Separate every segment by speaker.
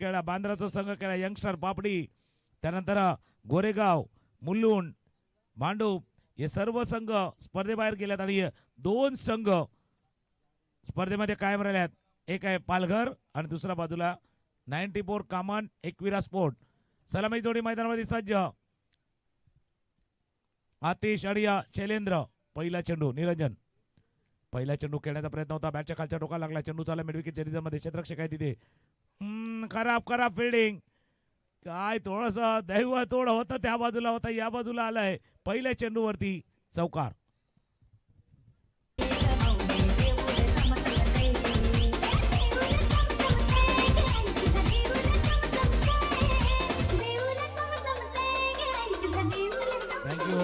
Speaker 1: केला, बांद्राचा संघ केला, यंगस्टर पापडी, त्यानंतर गोरेगाव, मुलुंड, भांडूप हे सर्व संघ स्पर्धेबाहेर गेल्यात आणि 2 संघ स्पर्धेमध्ये कायम राहिल्यात. एक आहे पालघर आणि दुसऱ्या बाजूला 94 कामन एकविरा स्पोर्ट. सलामी जोडी मैदानामध्ये सज्ज. आतिश आणि शैलेंद्र. पहिला चेंडू निरंजन. पहिला चेंडू खेळण्याचा प्रयत्न होता, बॅटच्या खालच्या टोकाला लागला, चेंडू चालला मिड विकेटच्या रिझनमध्ये, क्षेत्ररक्षक आहे तिथे. खराब फिल्डिंग. काय थोडस दैव थोडं होतं, त्या बाजूला होता, या बाजूला आलाय. पहिल्या चेंडूवरती चौकार. थँक्यू.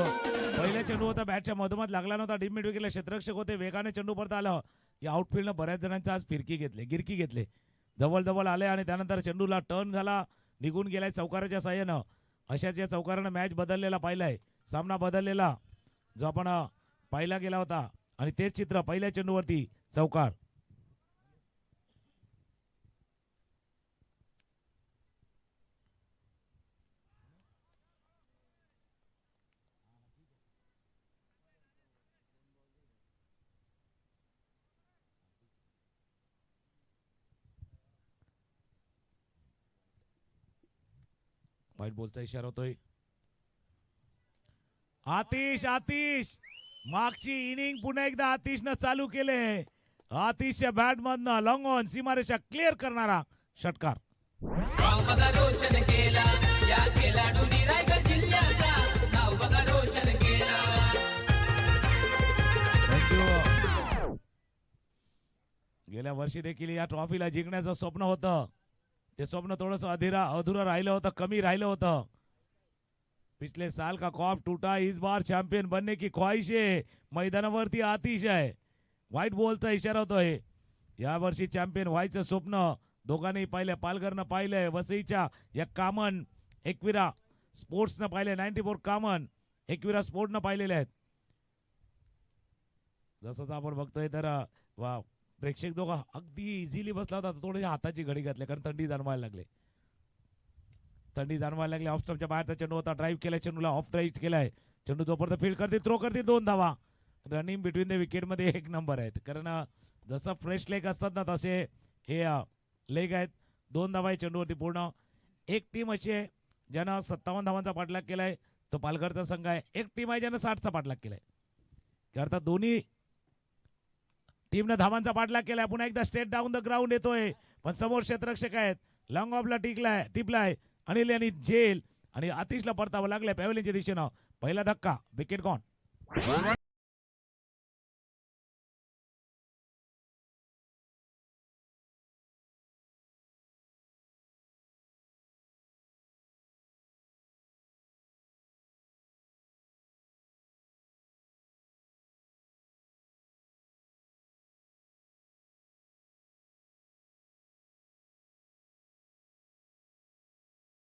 Speaker 1: पहिल्या चेंडू होता, बॅटच्या मधोमध लागला नव्हता, डीप मिड विकेटला क्षेत्ररक्षक होते, वेगाने चेंडू परत आलं. या आउटफील्डनं बऱ्याच जणांचा आज गिरकी घेतले, जवळ आले आणि त्यानंतर चेंडूला टर्न झाला, निघून गेलाय चौकाराच्या साह्यानं. अशाच या चौकारानं मॅच बदललेला पाहिलाय, सामना बदललेला जो आपण पाहिला गेला होता. आणि तेच चित्र पहिल्या चेंडूवरती चौकार. व्हाईट बॉलचा इशारा होतोय. आतिश मागची इनिंग पुन्हा एकदा आतिशनं चालू केले. आतिशच्या बॅट मधनं लॉंग ऑन सीमारेषा क्लिअर करणारा षटकार. गेल्या वर्षी देखील या ट्रॉफीला जिंकण्याचं स्वप्न होतं, ते स्वप्न थोडस अधुरा राहिलं होतं, कमी राहिलं होतं. पिछले साल का ख्वाब टूटा, इस बार चॅम्पियन बनने की ख्वाहिश आहे. मैदानावरती आतिश आहे. व्हाईट बॉलचा इशारा होतोय. या वर्षी चॅम्पियन व्हायचं स्वप्न दोघांनी पाहिलं, पालघरनं पाहिलंय, वसईच्या या कामन एकविरा स्पोर्ट्सनं पाहिले, 94 कामन एकविरा स्पोर्ट्सनं पाहिलेले आहेत. जसं आपण बघतोय तर प्रेक्षक दोघं अगदी इझिली बसला होता, थोडेसे हाताची घडी घातली कारण थंडी जाणवायला लागली. ऑफ स्टंपच्या बाहेरचा चेंडू होता, ड्राईव्ह केला, चेंडूला ऑफ ड्राईव्ह केलाय. चेंडू जोपर्यंत फील्ड करते, थ्रो करते, 2 धावा. रनिंग बिटवीन द विकेट मध्ये 1 नंबर आहेत, कारण जसं फ्रेश लेग असतात ना तसे हे लेग आहेत. 2 धावा आहे चेंडूवरती पूर्ण. एक टीम अशी आहे ज्यानं 57 धावांचा पाठलाग केलाय, तो पालघरचा संघ आहे. एक टीम आहे ज्यानं 60चा पाठलाग केलाय. अर्थात दोन्ही टीमनं धावांचा पाठलाग केलाय. पुन्हा एकदा स्ट्रेट डाऊन द ग्राउंड येतोय, पण समोर क्षेत्ररक्षक आहेत. लॉंग ऑफला टिपलाय अनिल यांनी जेल आणि आतिशला परतावं लागलंय पॅव्हलियनच्या दिशेनं. पहिला धक्का, विकेट गॉन.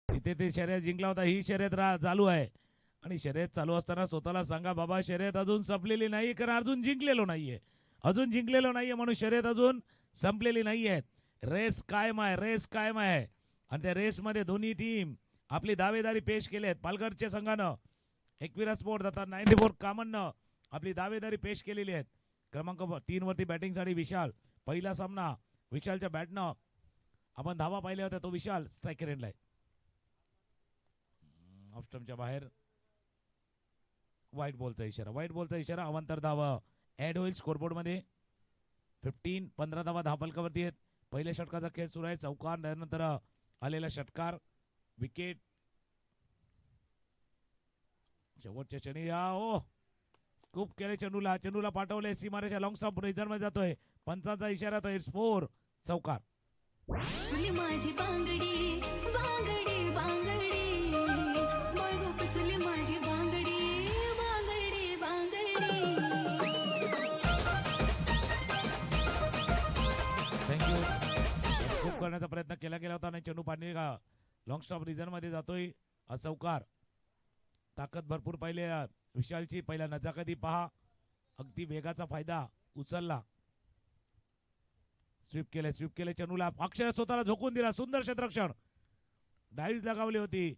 Speaker 1: इथे ते शर्यत जिंकला होता, ही शर्यत चालू आहे. आणि शर्यत चालू असताना स्वतःला सांगा बाबा, शर्यत अजून संपलेली नाही, कारण अजून जिंकलेलो नाहीये म्हणून शर्यत अजून संपलेली नाहीये. रेस कायम आहे आणि त्या रेसमध्ये दोन्ही टीम आपली दावेदारी पेश केली आहेत. पालघरच्या संघानं एकविरा स्पोर्ट आता 94 कामननं आपली दावेदारी पेश केलेली आहे. क्रमांक 3 वरती बॅटिंगसाठी विशाल. पहिला सामना विशालच्या बॅटनं आपण धावा पाहिल्या होत्या, तो विशाल स्ट्रायकर एंडला आहे. ऑफ स्टंपच्या बाहेर व्हाईट बॉलचा इशारा. अवांतर धावा ऍड होईल स्कोरबोर्ड मध्ये. 15 धावा धावफलकावरती आहेत. पहिल्या षटकाचा खेळ सुरू आहे. चौकार, त्यानंतर आलेला षटकार, विकेट. शेवटच्या क्षणी स्कूप केले, चेंडूला पाठवले सीमारेषा, लॉंग स्टॉप रिझर्व मध्ये जातोय. पंचाचा इशारा तो इट्स 4, चौकार. करण्याचा प्रयत्न केला गेला होता आणि चेंडू पाणी लॉंग स्टॉप रिझन मध्ये जातोय. चौकार. ताकद भरपूर पाहिले विशालची. पहिला नजाकती पहा, अगदी वेगाचा फायदा उचलला. स्वीप केले चेंडूला अक्षर स्वतःला झोकून दिला सुंदर क्षेत्ररक्षण डाईव्ह लगावली होती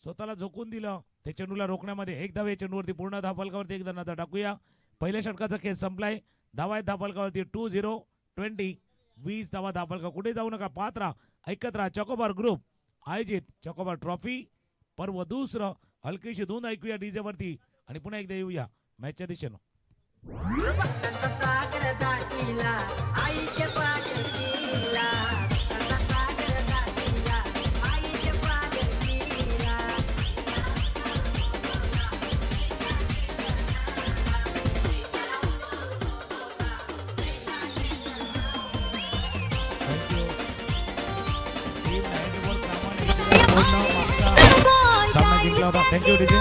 Speaker 1: स्वतःला झोकून दिलं ते चेंडूला रोखण्यामध्ये एक धाव चेंडूवरती पूर्ण धावफलकावरती एक धाव टाकूया पहिल्या षटकाचा खेळ संपलाय धावा आहेत धावफलकावरती 2-0-20 20 धावा धावफलका कुठे जाऊ नका पाहत राहा ऐकत राहा चॉकोबार ग्रुप आयोजित चॉकोबार ट्रॉफी पर्व दुसरं हलकीशी धून ऐकूया डीजे वरती आणि पुन्हा एकदा येऊया मॅचच्या दिशेनं थँक्यू डीजे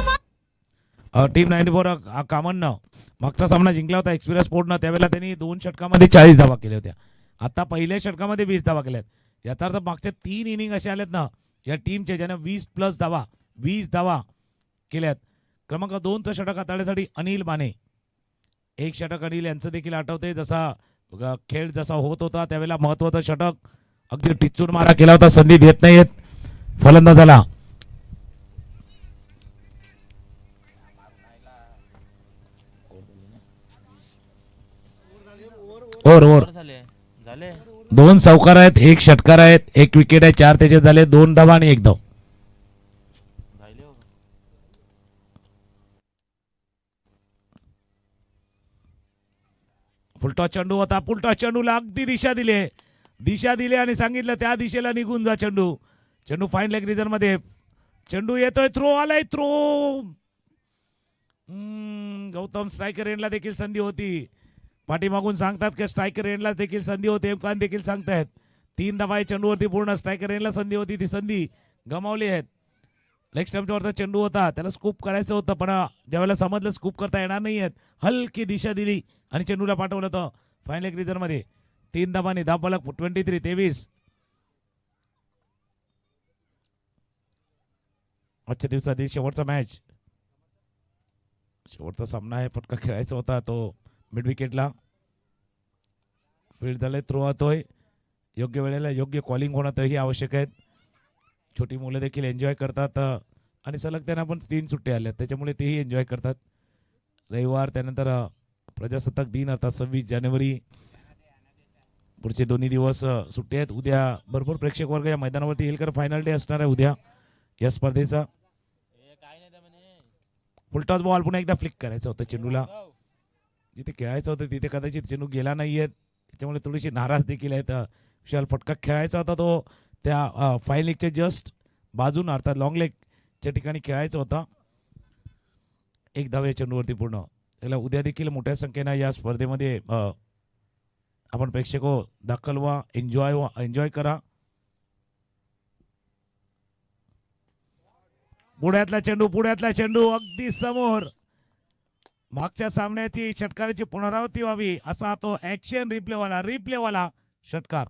Speaker 1: टीम 94 कामननं मागचा सामना जिंकला होता एक्सपिरियन्स स्पोर्टनं त्यावेळेला त्यांनी 2 षटकामध्ये 40 धावा केल्या होत्या आता पहिल्या षटकामध्ये 20 धावा केल्यात याचा अर्थ मागच्या 3 इनिंग असे आलेत ना या टीमचे ज्याने 20+ धावा 20 धावा केल्यात क्रमांक 2चं षटक हाताळण्यासाठी अनिल माने एक षटक अनिल यांचं देखील आठवते जसा खेळ जसा होत होता त्यावेळेला महत्त्वाचं षटक अगदी टिचून मारा केला होता संधी देत नाहीत फलंदाजाला ओव्हर
Speaker 2: झाले
Speaker 1: 2 चौकार आहेत 1 षटकार आहेत 1 विकेट आहे 4 त्याचे झाले 2 धावा आणि 1 धाव फुलटॉस चेंडू होता फुलटॉस चेंडूला अगदी दिशा दिली आणि सांगितलं त्या दिशेला निघून जा चेंडू फाईन लेग रिजन मध्ये चेंडू येतोय थ्रो आलाय थ्रो गौतम स्ट्रायकर एंडला देखील संधी होती पाठीमागून सांगतात की स्ट्रायकर एंडला देखील संधी होती एमकान देखील सांगतायत 3 धावा चेंडूवरती पूर्ण स्ट्रायकर एंडला संधी होती ती संधी गमावली आहेत लेग स्टंपच्या वरचा चेंडू होता त्याला स्कूप करायचं होतं पण ज्यावेळेला समजलं स्कूप करता येणार नाही आहेत हलकी दिशा दिली आणि चेंडूला पाठवलं होतं फाईन लेग रिजन मध्ये 3 धावांनी धावफलक 23-23 आजच्या दिवसातील शेवटचा मॅच शेवटचा सामना आहे फटका खेळायचा होता तो मिड विकेटला फील्ड झाले थ्रो होतोय योग्य वेळेला योग्य कॉलिंग होणं ही आवश्यक आहे छोटी मुलं देखील एन्जॉय करतात आणि सलग त्यांना पण 3 सुट्ट्या आल्या त्याच्यामुळे तेही एन्जॉय करतात रविवार त्यानंतर प्रजासत्ताक दिन अर्थात 26 जानेवारी पुढचे 2 दिवस सुट्टी आहेत उद्या भरपूर प्रेक्षक वर्ग या मैदानावरती येईल कारण फायनल डे असणार आहे उद्या या स्पर्धेचा फुलटॉस बॉल पुन्हा एकदा फ्लिक करायचं होतं चेंडूला जिथे खेळायचं होतं तिथे कदाचित चेंडू गेला नाहीये त्याच्यामुळे थोडीशी नाराज देखील आहेत विशाल फटका खेळायचा होता तो त्या फाईन लेगच्या जस्ट बाजून अर्थात लॉंग लेगच्या ठिकाणी खेळायचा होता 1 धाव या चेंडूवरती पूर्ण त्याला उद्या देखील मोठ्या संख्येनं या स्पर्धेमध्ये आपण प्रेक्षक दाखल व्हा एन्जॉय करा पुढ्यातला चेंडू अगदी समोर मागच्या सामन्याची षटकाराची पुनरावृत्ती व्हावी असा तो ऍक्शन रिप्लेवाला षटकार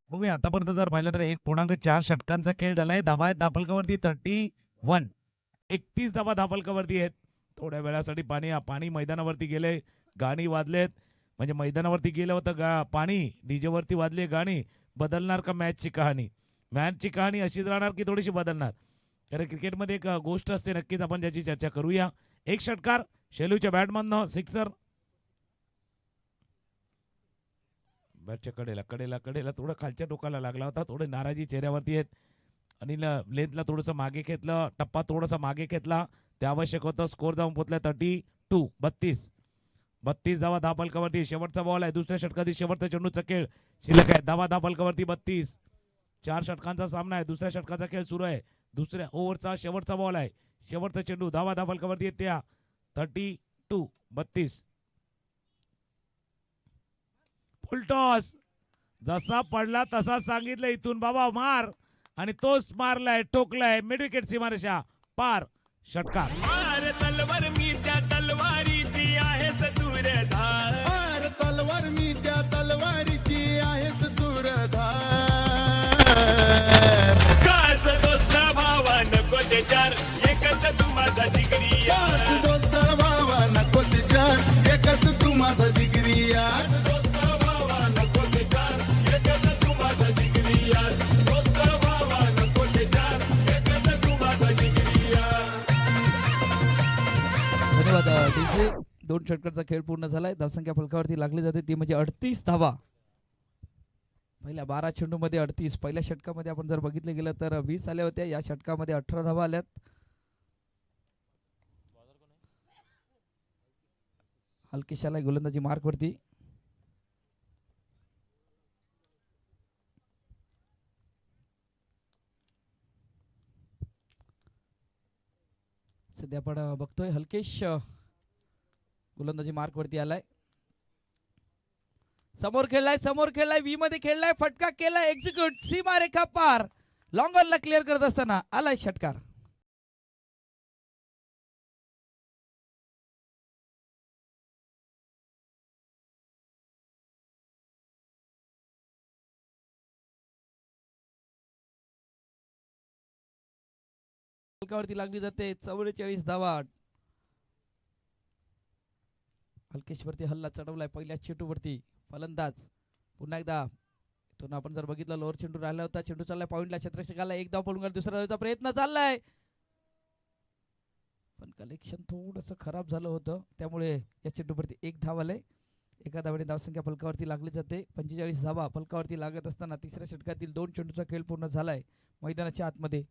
Speaker 1: बघूया आतापर्यंत जर पाहिलं तर 1.4 षटकांचा खेळ झालाय धावा आहेत धावफलकावरती 31 31 धावा धावफलकावरती आहेत थोड्या वेळासाठी पाणी मैदानावरती गेले गाणी वाजलेत म्हणजे मैदानावरती गेलं होतं पाणी डीजे वरती वाजले गाणी बदलणार का मॅचची कहाणी अशीच राहणार की थोडीशी बदलणार कारण क्रिकेटमध्ये एक गोष्ट असते नक्कीच आपण त्याची चर्चा करूया 1 षटकार शेलूच्या बॅटमॅननं सिक्सर बॅटच्या कडेला थोडं खालच्या टोकाला लागला होता थोडे नाराजी चेहऱ्यावरती आहेत आणि लेंथला थोडंसं मागे घेतलं टप्पा थोडासा मागे घेतला ते आवश्यक होतं स्कोर जाऊन पोहोचला 32 धावा धावफलकावरती शेवटचा बॉल आहे दुसऱ्या षटकातील शेवटचा चेंडूचा खेळ शिल्लक आहे धावा धावफलकावरती 32 4 षटकांचा सामना आहे दुसऱ्या षटकाचा खेळ सुरू आहे दुसऱ्या ओव्हरचा शेवटचा बॉल आहे शेवटचा चेंडू धावा धावफलकावरती त्या 32 शिल्लक फुलटॉस जसा पडला तसा सांगितलं इथून बाबा मार आणि तोच मारलाय टोकलाय मिड विकेट सीमारेषा पार षटकार.
Speaker 2: मार तलवार मी त्या तलवारीची आहेस दूरधार.
Speaker 3: मार तलवार मी त्या तलवारीची आहेस दूरधार.
Speaker 2: कास दोस्त भावा नको ते चार एकच तू माझा जिगरी यार.
Speaker 3: कास दोस्त भावा नको ते चार एकच तू माझा जिगरी यार.
Speaker 2: दोस्त भावा नको ते चार एकच तू माझा जिगरी यार. दोस्त भावा नको ते चार एकच तू माझा जिगरी यार.
Speaker 4: धन्यवाद डीजे. 2 षटकांचा खेळ पूर्ण झालाय. धावसंख्या फलकावरती लागली जाते ती म्हणजे 38 धावा. पहिल्या 12 चेंडूमध्ये 38. पहिल्या षटकामध्ये आपण जर बघितलं गेलं तर 20 आल्या होत्या. या षटकामध्ये 18 धावा आल्यात. हलकेशाला गोलंदाजी मार्क वरती. सध्या आपण बघतोय हलकेश गोलंदाजी मार्क वरती आलाय. समोर खेळलाय वी मध्ये खेळलाय फटका केलाय एक्झिक्यूट सीमारेखा पार. लॉंगरला क्लिअर करत असताना आलाय षटकार. फलकावरती लागली जाते 44 धावा. हलकेश वरती हल्ला चढवलाय पहिल्या चेंडूवरती. फलंदाज पुन्हा एकदा इथून आपण जर बघितलं लोअर चेंडू राहिला होता. चेंडू चाललाय पॉइंटला क्षेत्ररक्षकाला एक धाव पळून दुसऱ्या धावेचा प्रयत्न चाललाय पण कलेक्शन थोडस खराब झालं होतं त्यामुळे या चेंडूवरती एक धाव आले. एका धावेने धावसंख्या फलकावरती लागली जाते 45 धावा. फलकावरती लागत असताना तिसऱ्या षटकातील 2 चेंडूचा खेळ पूर्ण झालाय मैदानाच्या आतमध्ये.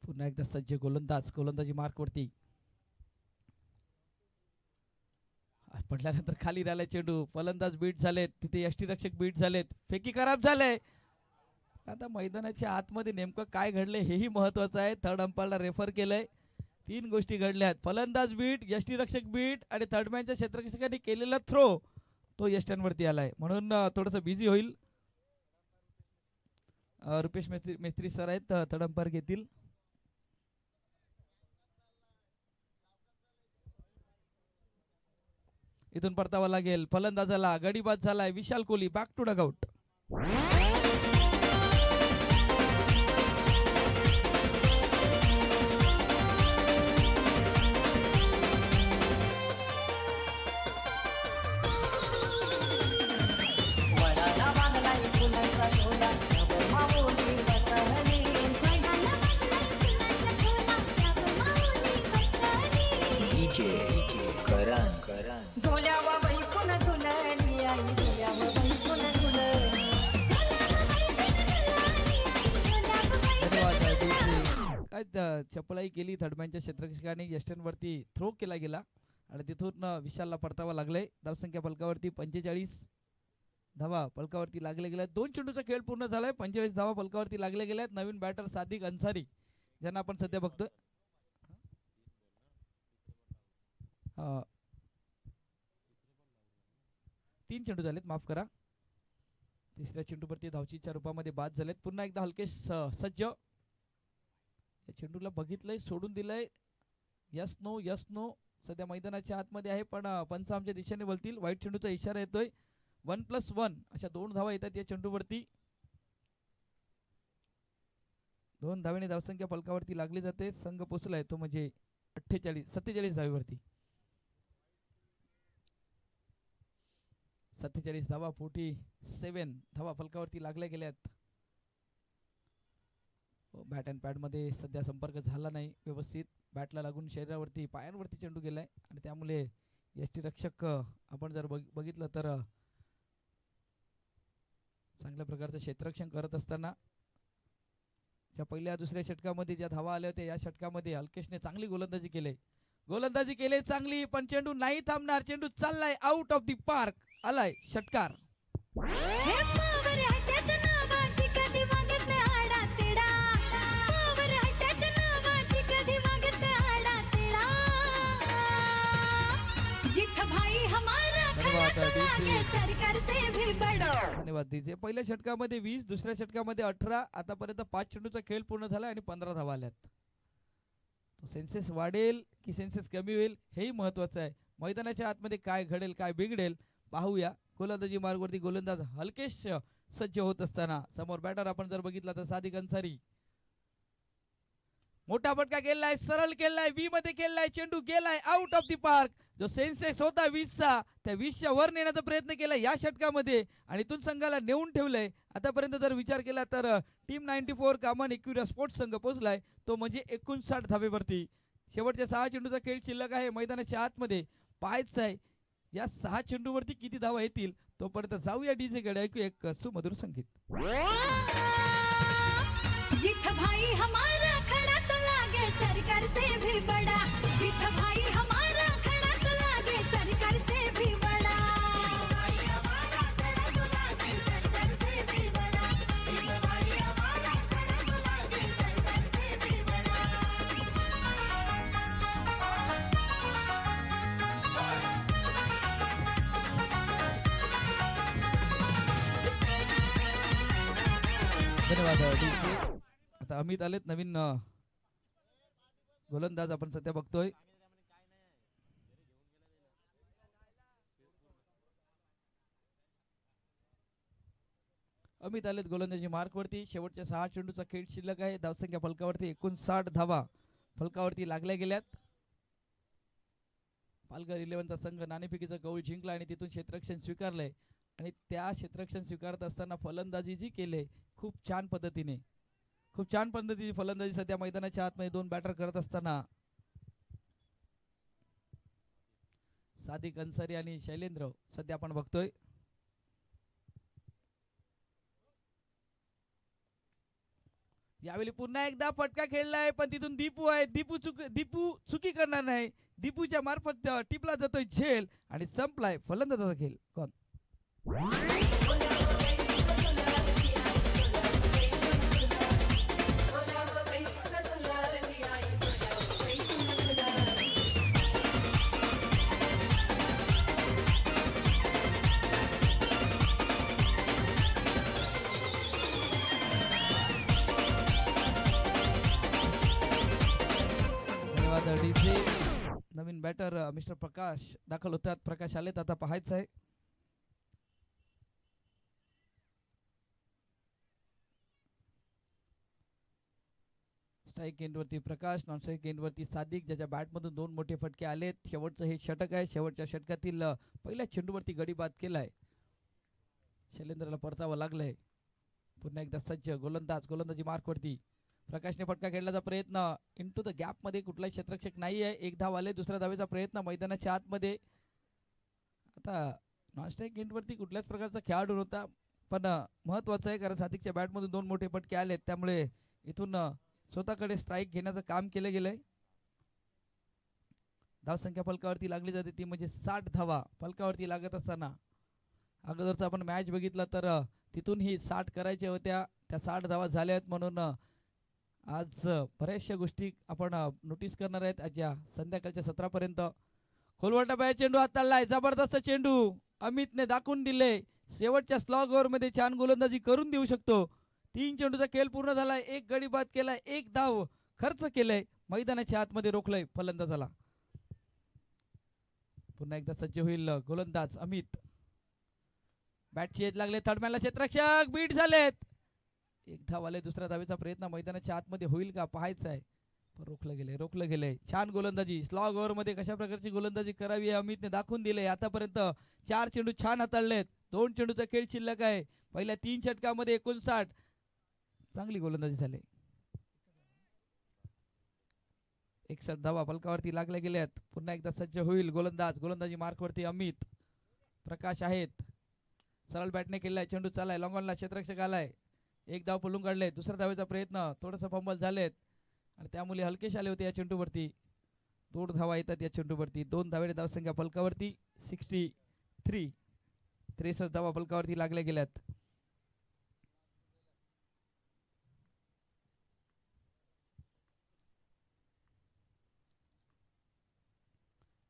Speaker 4: पुन्हा एकदा सज्ज गोलंदाजी मार्क वरती. पडल्यानंतर खाली राहिला चेंडू. फलंदाज बीट झालेत तिथे यष्टीरक्षक बीट झालेत. फेकी खराब झाले. आता मैदानाच्या आतमध्ये नेमकं काय घडले हेही महत्वाचं आहे. थर्ड अंपायरला रेफर केलंय. 3 गोष्टी घडल्यात. फलंदाज बीट यष्टीरक्षक बीट आणि थर्डमॅनच्या क्षेत्ररक्षकांनी केलेला थ्रो तो यष्ट्यांवरती आलाय म्हणून थोडंसं बिझी होईल. रुपेश मेस्त्री सर आहेत थर्ड अंपायर घेतील. इथून परतावा लागेल फलंदाजाला. गडीबाद झालाय Vishal Kohli. Back to dugout. चपळाई केली थर्डमॅनच्या क्षेत्ररक्षकाने. यष्ट्यांवरती थ्रो केला गेला आणि तिथून विशालला परतावा लागलाय. धावसंख्या फलकावरती 45 धावा फलकावरती लागले गेल्यात. 2 चेंडूचा खेळ पूर्ण झालाय. 45 धावा फलकावरती लागले गेल्यात. नवीन बॅटर सादिक अन्सारी ज्यांना आपण सध्या बघतोय. 3 चेंडू झालेत माफ करा. तिसऱ्या चेंडूवरती धावचीच्या रूपामध्ये बाद झालेत. पुन्हा एकदा हलकेश सज्ज. या चेंडूला बघितलंय सोडून दिलंय. यस नो सध्या मैदानाच्या आतमध्ये आहे पण पंच आमच्या दिशेने बोलतील. वाईट चेंडूचा इशारा येतोय. 1+1 अशा 2 धावा येतात या चेंडूवरती. 2 धावेने धावसंख्या फलकावरती लागली जाते. संघ पोचलाय तो म्हणजे 47 धावेवरती. 47 धावा 47 धावा फलकावरती लागल्या गेल्यात. बॅट अँड पॅड मध्ये सध्या संपर्क झाला नाही व्यवस्थित. बॅटला लागून शरीरावरती पायांवरती चेंडू गेलाय आणि त्यामुळे यष्टीरक्षक आपण जर बघितलं तर चांगल्या प्रकारचं क्षेत्ररक्षण करत असताना ज्या पहिल्या दुसऱ्या षटकामध्ये ज्या धावा आल्या होत्या या षटकामध्ये हलकेशने चांगली गोलंदाजी केली चांगली पण चेंडू नाही थांबणार. चेंडू चाललाय आउट ऑफ दी पार्क. आलाय षटकार. धन्यवाद डीजे.
Speaker 5: सरकार से भी बड़ा.
Speaker 4: धन्यवाद डीजे. पहिल्या षटकामध्ये 20, दुसऱ्या षटकामध्ये 18. आतापर्यंत 5 चेंडूचा खेळ पूर्ण झाला आणि 15 धावा आल्यात. तो सेन्सेस वाढेल की सेन्सेस कमी होईल हेही महत्वाचं आहे. मैदानाच्या आतमध्ये काय घडेल काय बिघडेल पाहूया. गोलंदाजी मार्गवरती गोलंदाज हलकेश सज्ज होत असताना समोर बॅटर आपण जर बघितला तर सादिक अन्सारी. मोठा फटका केलाय, सरळ केलाय, वी मध्ये केलाय, चेंडू गेलाय आउट ऑफ दी पार्क. जो सेन्सेक्स होता 20चा त्या 20च्या वर नेण्याचा प्रयत्न केला या षटकामध्ये आणि इथून संघाला नेऊन ठेवलंय. आतापर्यंत जर विचार केला तर टीम 94 कामान एक्युरा स्पोर्ट्स संघ पोहोचलाय तो म्हणजे 59 धावेवरती. शेवटच्या 6 चेंडूचा खेळ शिल्लक आहे मैदानाच्या आतमध्ये. पाहायचं आहे या 6 चेंडूवरती किती धावा येतील. तोपर्यंत जाऊया डीजे कडे, ऐकू एक सुमधुर संगीत.
Speaker 5: जिथ भाई हमारा खड़ा तो लागे सरकार से भी बड़ा. जिथ भाई हमारा खड़ा तो लागे सरकार से भी बड़ा. भाई हमारा खड़ा तो लागे सरकार से भी बड़ा. जिथ भाई हमारा खड़ा तो लागे सरकार से भी बड़ा.
Speaker 4: धन्यवाद डीजे. आता अमित आलेत नवीन गोलंदाज आपण सध्या बघतोय. अमित आलेत गोलंदाजी मार्कवरती. शेवटच्या 6 चेंडूचा खेळ शिल्लक आहे. धावसंख्या फलकावरती 59 धावा फलकावरती लागल्या गेल्यात. पालघर 11चा संघ नाणेफेकीचा कौल जिंकला आणि तिथून क्षेत्ररक्षण स्वीकारलंय आणि त्या क्षेत्ररक्षण स्वीकारत असताना फलंदाजी जी केले खूप छान पद्धतीची फलंदाजी सध्या मैदानाच्या आतमध्ये 2 बॅटर करत असताना सादिक अन्सारी आणि शैलेंद्र सध्या आपण बघतोय. यावेळी पुन्हा एकदा फटका खेळलाय पण तिथून दीपू आहे. दीपू चुकी करणार नाही. दीपूच्या मार्फत टिपला जातोय झेल आणि संपलाय फलंदाजाचा खेळ. कोण डीजे. नवीन बॅटर मिस्टर प्रकाश दाखल होतात. प्रकाश आलेत. आता पाहायचं आहे स्ट्राईक एंडवरती प्रकाश, नॉन स्ट्राईक एंडवरती सादिक, ज्याच्या बॅटमधून 2 मोठे फटके आलेत. शेवटचं हे षटक आहे. शेवटच्या षटकातील पहिल्या चेंडूवरती गडी बाद केलाय. शैलेंद्रला परतावं लागलंय. पुन्हा एकदा सज्ज गोलंदाजी मार्कवरती. प्रकाशने फटका खेळण्याचा प्रयत्न इंटू द गॅप मध्ये. कुठलाही क्षेत्ररक्षक नाही आहे. 1 धाव आले. दुसऱ्या धावेचा प्रयत्न मैदानाच्या आतमध्ये. आता नॉन स्ट्राईक एंडवरती कुठल्याच प्रकारचा खेळाडू नव्हता पण महत्वाचं आहे कारण सादिकच्या बॅटमधून 2 मोठे फटके आलेत त्यामुळे इथून स्वतःकडे स्ट्राईक घेण्याचं काम केलं गेलंय. धावसंख्या फलकावरती लागली जाते ती म्हणजे 60 धावा फलकावरती लागत असताना अगोदरचा आपण मॅच बघितला तर तिथून ही 60 करायच्या होत्या. त्या 60 धावा झाल्यात म्हणून आज बऱ्याचशा गोष्टी आपण नोटीस करणार आहेत आज या संध्याकाळच्या सत्रापर्यंत. खोलवटा बाहेर चेंडू हाताळलाय. जबरदस्त चेंडू अमितने दाखवून दिले. शेवटच्या स्लॉग ओव्हर मध्ये छान गोलंदाजी करून देऊ शकतो. 3 चेंडूचा खेळ पूर्ण झालाय. 1 गडी बाद केलाय. 1 धाव खर्च केलाय. मैदानाच्या आतमध्ये रोखलंय फलंदाजाला. पुन्हा एकदा सज्ज होईल गोलंदाज अमित. बॅटची एज लागले. थर्डमॅनला क्षेत्ररक्षक बीट झालेत. 1 धाव आले. दुसऱ्या धावेचा प्रयत्न मैदानाच्या आतमध्ये होईल का पाहायचं आहे. रोखलं गेलंय. छान गोलंदाजी स्लॉग ओव्हर मध्ये कशा प्रकारची गोलंदाजी करावी अमितने दाखवून दिले. आतापर्यंत 4 चेंडू छान हाताळलेत. 2 चेंडूचा खेळ शिल्लक आहे. पहिल्या 3 षटकामध्ये 59 चांगली गोलंदाजी झाली. 61 धावा फलकावरती लागल्या गेल्यात. पुन्हा एकदा सज्ज होईल गोलंदाजी मार्कवरती अमित. प्रकाश आहेत. सरळ बॅटने केलाय. चेंडू चालाय. लॉंगॉनला क्षेत्ररक्षक आलाय. 1 धाव पळून काढले. दुसऱ्या धावेचा प्रयत्न थोडंसं फंबल झालेत आणि त्यामुळे हलकेश आले होते या चेंडूवरती. 2 धावा येतात या चेंडूवरती. 2 धावेने धावसंख्या फलकावरती 63. 63 धावा फलकावरती लागल्या गेल्यात.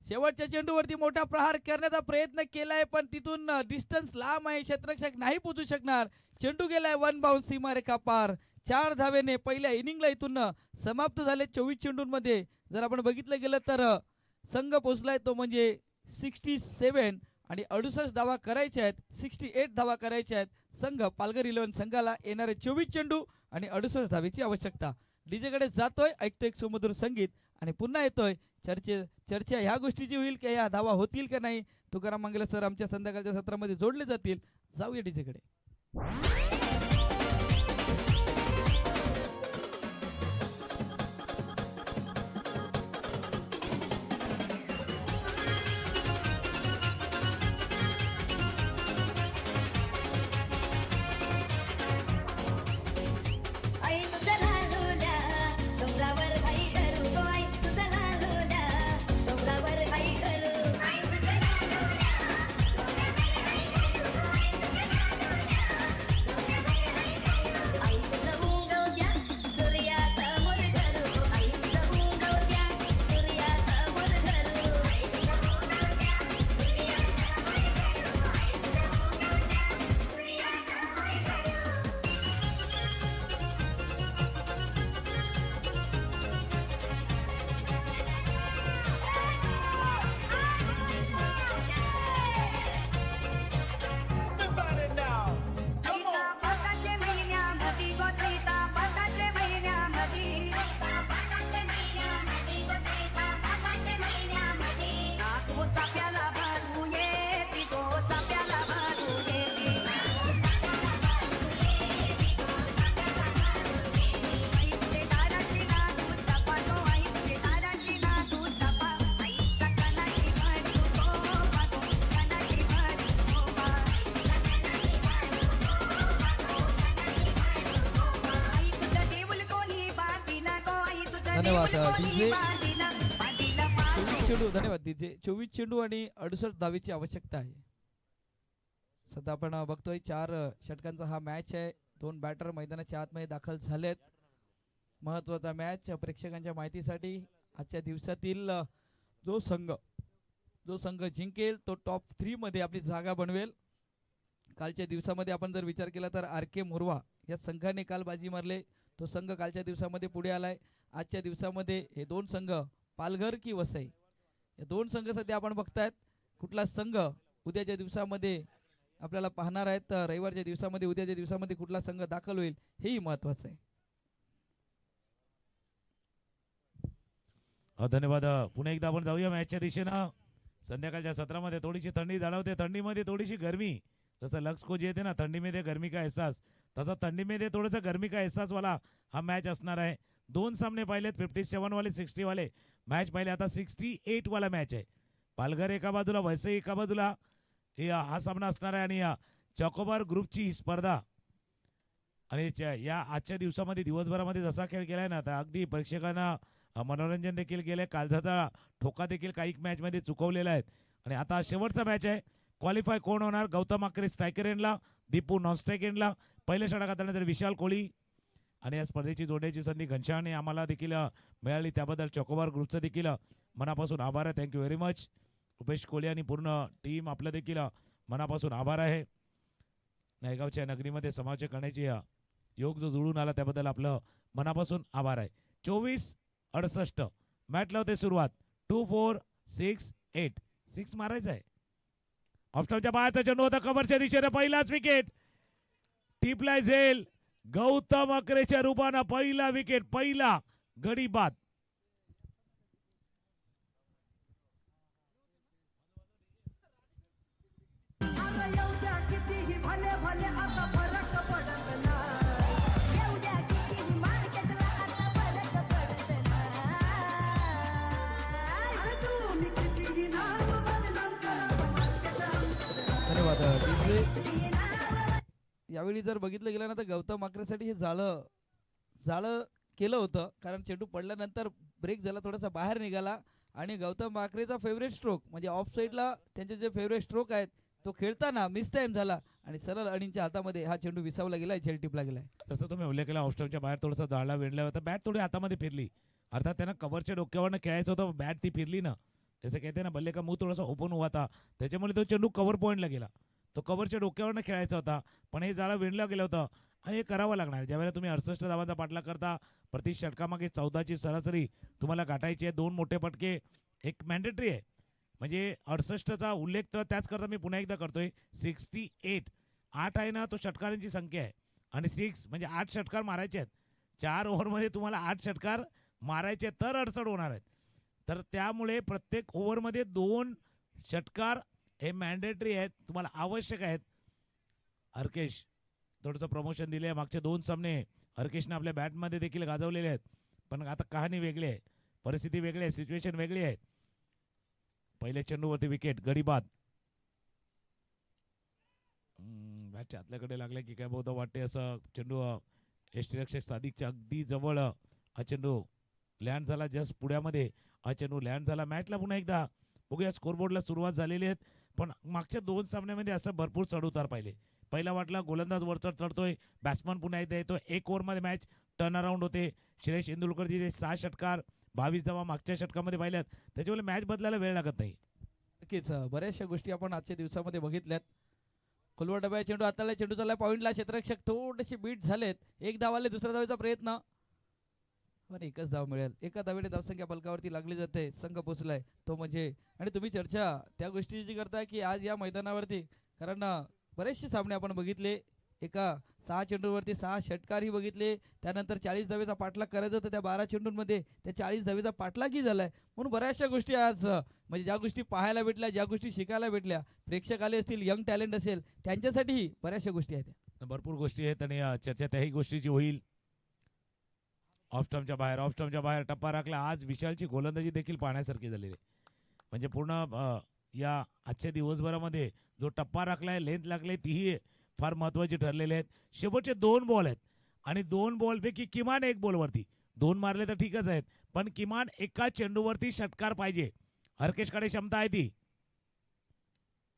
Speaker 4: शेवटच्या चेंडूवरती मोठा प्रहार करण्याचा प्रयत्न केलाय, पण तिथून डिस्टन्स लांब आहे, क्षेत्ररक्षक नाही पोहोचू शकणार. चेंडू गेलाय वन बाउन्स सीमारेखा पार. 4 धावेने पहिल्या इनिंगला इथून समाप्त झाले 24 चेंडूंमध्ये. जर आपण बघितलं गेलं तर संघ पोहोचलाय तो म्हणजे 67 आणि 68 धावा करायच्या आहेत, 68 धावा करायच्या आहेत. संघ पालघर 11 संघाला येणारे 24 चेंडू आणि 68 धावेची आवश्यकता. डीजे कडे जातोय, ऐकतोय एक सुमधुर संगीत आणि पुन्हा येतोय. चर्चा ह्या गोष्टीची होईल की या धावा होतील का नाही. तुकाराम मंगले सर आमच्या संध्याकाळच्या सत्रामध्ये जोडले जातील. जाऊया डीजे कडे.
Speaker 5: आई तुझं लालूला डोंगरावर आई करू गो, आई तुझं लालूला डोंगरावर आई करू. आई तुझं लालूला आई तुझं उगवत्या सूर्यासमोर धरू, आई तुझं उगवत्या सूर्यासमोर धरू. आई तुझं उगवत्या सीताफळाच्या महिन्यामध्ये गो, सीताफळाच्या महिन्यामध्ये नागो चाफ्याला भारू येती गो, चाफ्याला भारू येती. आई तुझे दाराशी नागू चाफा गो, आई तुझे दाराशी नागू चाफा. आईचा कणाशी भरू गोपा गो, कणाशी भरू गोपा. आई तुझं देऊल कोणी बांधिला गो, आई तुझं
Speaker 4: धन्यवाद,
Speaker 5: देऊल कोणी
Speaker 4: DJ.
Speaker 5: बांधिला, बांधिला
Speaker 4: 24 चेंडू. धन्यवाद डीजे. 24 चेंडू आणि 68 धावेची आवश्यकता आहे. सध्या आपण बघतोय 4 षटकांचा हा मॅच आहे. 2 बॅटर मैदानाच्या आतमध्ये दाखल झालेत. महत्वाचा मॅच प्रेक्षकांच्या माहितीसाठी. आजच्या दिवसातील जो संघ जिंकेल तो टॉप 3 मध्ये आपली जागा बनवेल. कालच्या दिवसामध्ये आपण जर विचार केला तर RK मोरवा या संघाने काल बाजी मारले. तो संघ कालच्या दिवसामध्ये पुढे आलाय. आजच्या दिवसामध्ये हे 2 संघ पालघर की वसई या 2 संघ सध्या आपण बघतायत. कुठला संघ उद्याच्या दिवसामध्ये आपल्याला पाहणार आहेत. रविवारच्या दिवसामध्ये उद्याच्या दिवसामध्ये कुठला संघ दाखल होईल हेही महत्वाचं आहे.
Speaker 1: धन्यवाद. पुन्हा एकदा आपण जाऊया मॅचच्या दिशेनं. संध्याकाळच्या सत्रामध्ये थोडीशी थंडी जाणवते, थंडीमध्ये थोडीशी गरमी. जसं लक्स को येते ना थंडी में गर्मी का एहसास, तसा थंडी में थोडंसं गर्मी का एहसास वाला हा मॅच असणार आहे. 2 सामने पाहिलेत, 57 वाले 60 वाले मॅच पाहिले. आता 68 वाला मॅच आहे. पालघर एका बाजूला, वसई एका बाजूला हा सामना असणार आहे. आणि चॉकोबार ग्रुपची ही स्पर्धा आणि या आजच्या दिवसामध्ये दिवसभरामध्ये जसा खेळ केलाय ना, तर अगदी प्रेक्षकांना मनोरंजन देखील केलंय. कालचा ठोका देखील काही मॅचमध्ये चुकवलेला आहे. आणि आता शेवटचा मॅच आहे. क्वालिफाय कोण होणार? गौतम अकरे स्ट्रायकर एंडला, दीपू नॉन स्ट्राईक एंडला. पहिल्या षटकात विशाल कोळी. आणि या स्पर्धेची जोडण्याची संधी घनश्यामने आम्हाला देखील मिळाली. त्याबद्दल चॉकोबार ग्रुपचं देखील मनापासून आभार आहे. Thank you very much. Rupesh Koli आणि पूर्ण टीम आपलं देखील मनापासून आभार आहे. नायगावच्या नगरीमध्ये समावेश करण्याची योग जो जुळून आला त्याबद्दल आपलं मनापासून आभार आहे. 24-68 मॅच लावते सुरुवात. 2-4-6-8 6 मारायचं आहे. ऑफस्टॉपच्या बाहेरचा चेंडू होता कव्हरच्या दिशेने. पहिलाच विकेट टिपलाय झेल. गौतम अकरेच्या रूपानं पहिला विकेट, पहिला गडी बाद.
Speaker 4: धन्यवाद डीजे. यावेळी जर बघितलं गेलं ना तर गौतम अकरेसाठी हे जाळं केलं होतं. कारण चेंडू पडल्यानंतर ब्रेक झाला, थोडासा बाहेर निघाला आणि गौतम अकरेचा फेवरेट स्ट्रोक म्हणजे ऑफ साईडला त्यांचे जे फेवरेट स्ट्रोक आहेत तो खेळताना मिस टाइम झाला आणि सरळ अणींच्या हातामध्ये हा चेंडू विसावला गेलाय, झेल टिपला गेलाय.
Speaker 1: तसं तुम्ही उल्लेख केला ऑफस्टॉपच्या बाहेर थोडंसं जाळला विणलं होतं. बॅट थोडी हातामध्ये फिरली. अर्थात त्यांना कव्हरच्या डोक्यावरनं खेळायचं होतं, बॅट ती फिरली ना जैसे कहते हैं ना बल्ले का मुंह थोडासा ओपन हुआ था, त्याच्यामुळे तो चेंडू कव्हर पॉईंटला गेला. तो कव्हरच्या डोक्यावरनं खेळायचा होता, पण हे जाळं विणलं गेलं होतं आणि हे करावं लागणार. ज्यावेळेला तुम्ही 68 धावांचा पाठलाग करता, प्रति षटकामागे 14ची सरासरी तुम्हाला गाठायची आहे. 2 मोठे फटके एक मॅन्डेटरी आहे. म्हणजे 68चा उल्लेख तर त्याच करता मी पुन्हा एकदा करतोय. 68 8 आहे ना, तो षटकारांची संख्या आहे आणि 6 म्हणजे 8 षटकार मारायचे आहेत. 4 ओव्हरमध्ये तुम्हाला 8 षटकार मारायचे तर 68 होणार आहेत. तर त्यामुळे प्रत्येक ओव्हरमध्ये 2 षटकार हे मॅन्डेटरी आहेत, तुम्हाला आवश्यक आहेत. हरकेश थोडंसं प्रमोशन दिले. मागचे 2 सामने हरकेशने आपल्या बॅटमध्ये देखील गाजवलेले आहेत. पण आता कहाणी वेगळी आहे, परिस्थिती वेगळी आहे, सिच्युएशन वेगळी आहे. पहिल्या चेंडूवरती विकेट, गडी बाद. बॅटच्या आतल्याकडे लागले की काय बहुधा वाटते असं. चेंडू यष्टीरक्षक सादिकच्या अगदी जवळ हा चेंडू लँड झाला. जस्ट पुढ्यामध्ये हा चेंडू लँड झाला. मॅचला पुन्हा एकदा बघूया, स्कोरबोर्डला सुरुवात झालेली आहे. पण मागच्या 2 सामन्यामध्ये असं भरपूर चढउतार पाहिले. पहिला वाटला गोलंदाज वरचढ चढतोय, बॅट्समन पुन्हा एकदा येतो. 1 ओव्हरमध्ये मॅच टर्न अराउंड होते. श्रेयस इंदुलकरजी 6 षटकार 22 धावा मागच्या षटकामध्ये पाहिल्यात, त्याच्यामुळे मॅच बदलायला वेळ लागत नाही.
Speaker 4: नक्कीच बऱ्याचशा गोष्टी आपण आजच्या दिवसामध्ये बघितल्यात. खोलवर डब्या चेंडू हाताला, चेंडू चाललाय पॉईंटला. क्षेत्ररक्षक थोडेसे बीट झालेत. 1 धावाले, दुसऱ्या धावेचा प्रयत्न पण एकच धाव मिळेल. एका धावेने धावसंख्या फलकावरती लागली जाते. संघ पोचलाय तो म्हणजे. आणि तुम्ही चर्चा त्या गोष्टीची करताय की आज या मैदानावरती, कारण बरेचसे सामने आपण बघितले. एका 6 चेंडूवरती 6 षटकारही बघितले. त्यानंतर 40 धावेचा पाठलाग करायचा होता. त्या 12 चेंडूंमध्ये त्या 40 धावेचा पाठलागही झालाय. म्हणून बऱ्याचशा गोष्टी आज म्हणजे ज्या गोष्टी पाहायला भेटल्या, ज्या गोष्टी शिकायला भेटल्या, प्रेक्षक आले असतील, यंग टॅलेंट असेल, त्यांच्यासाठीही बऱ्याचशा गोष्टी आहेत.
Speaker 1: भरपूर गोष्टी आहेत आणि चर्चा त्याही गोष्टीची होईल. ऑफ स्टंपच्या बाहेर टप्पा राखला. आज विशालची गोलंदाजी देखील पाहण्यासारखी झालेली आहे. म्हणजे पूर्ण या आजच्या दिवसभरामध्ये जो टप्पा राखलाय, लेंथ लागले, तीही फार महत्त्वाची ठरलेले आहेत. शेवटचे 2 बॉल आहेत आणि 2 बॉलपैकी किमान 1 बॉलवरती 2 मारले तर ठीकच आहेत, पण किमान एका चेंडूवरती षटकार पाहिजे. हरकेशकडे क्षमता आहे ती.